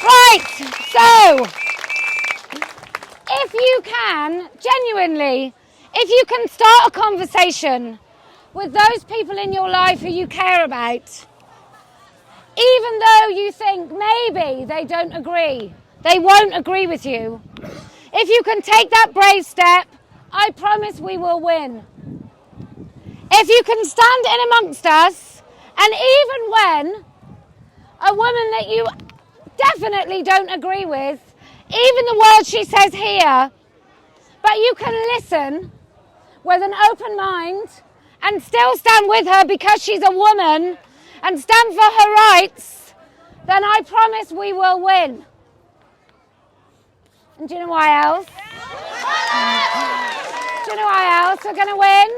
Right, so if you can, genuinely, if you can start a conversation with those people in your life who you care about, even though you think maybe they don't agree, they won't agree with you, if you can take that brave step, I promise we will win. If you can stand in amongst us, and even when a woman that you definitely don't agree with, even the words she says here, but you can listen with an open mind and still stand with her because she's a woman and stand for her rights, then I promise we will win. And do you know why else? Do you know why else we're going to win?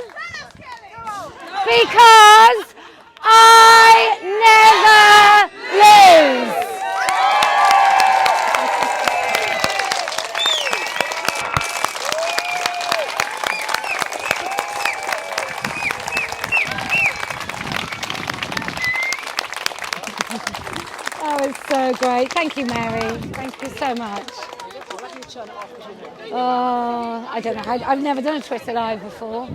Because I never lose. That was so great. Thank you, Mary. Thank you so much. Oh, I don't know. I've never done a Twitter Live before.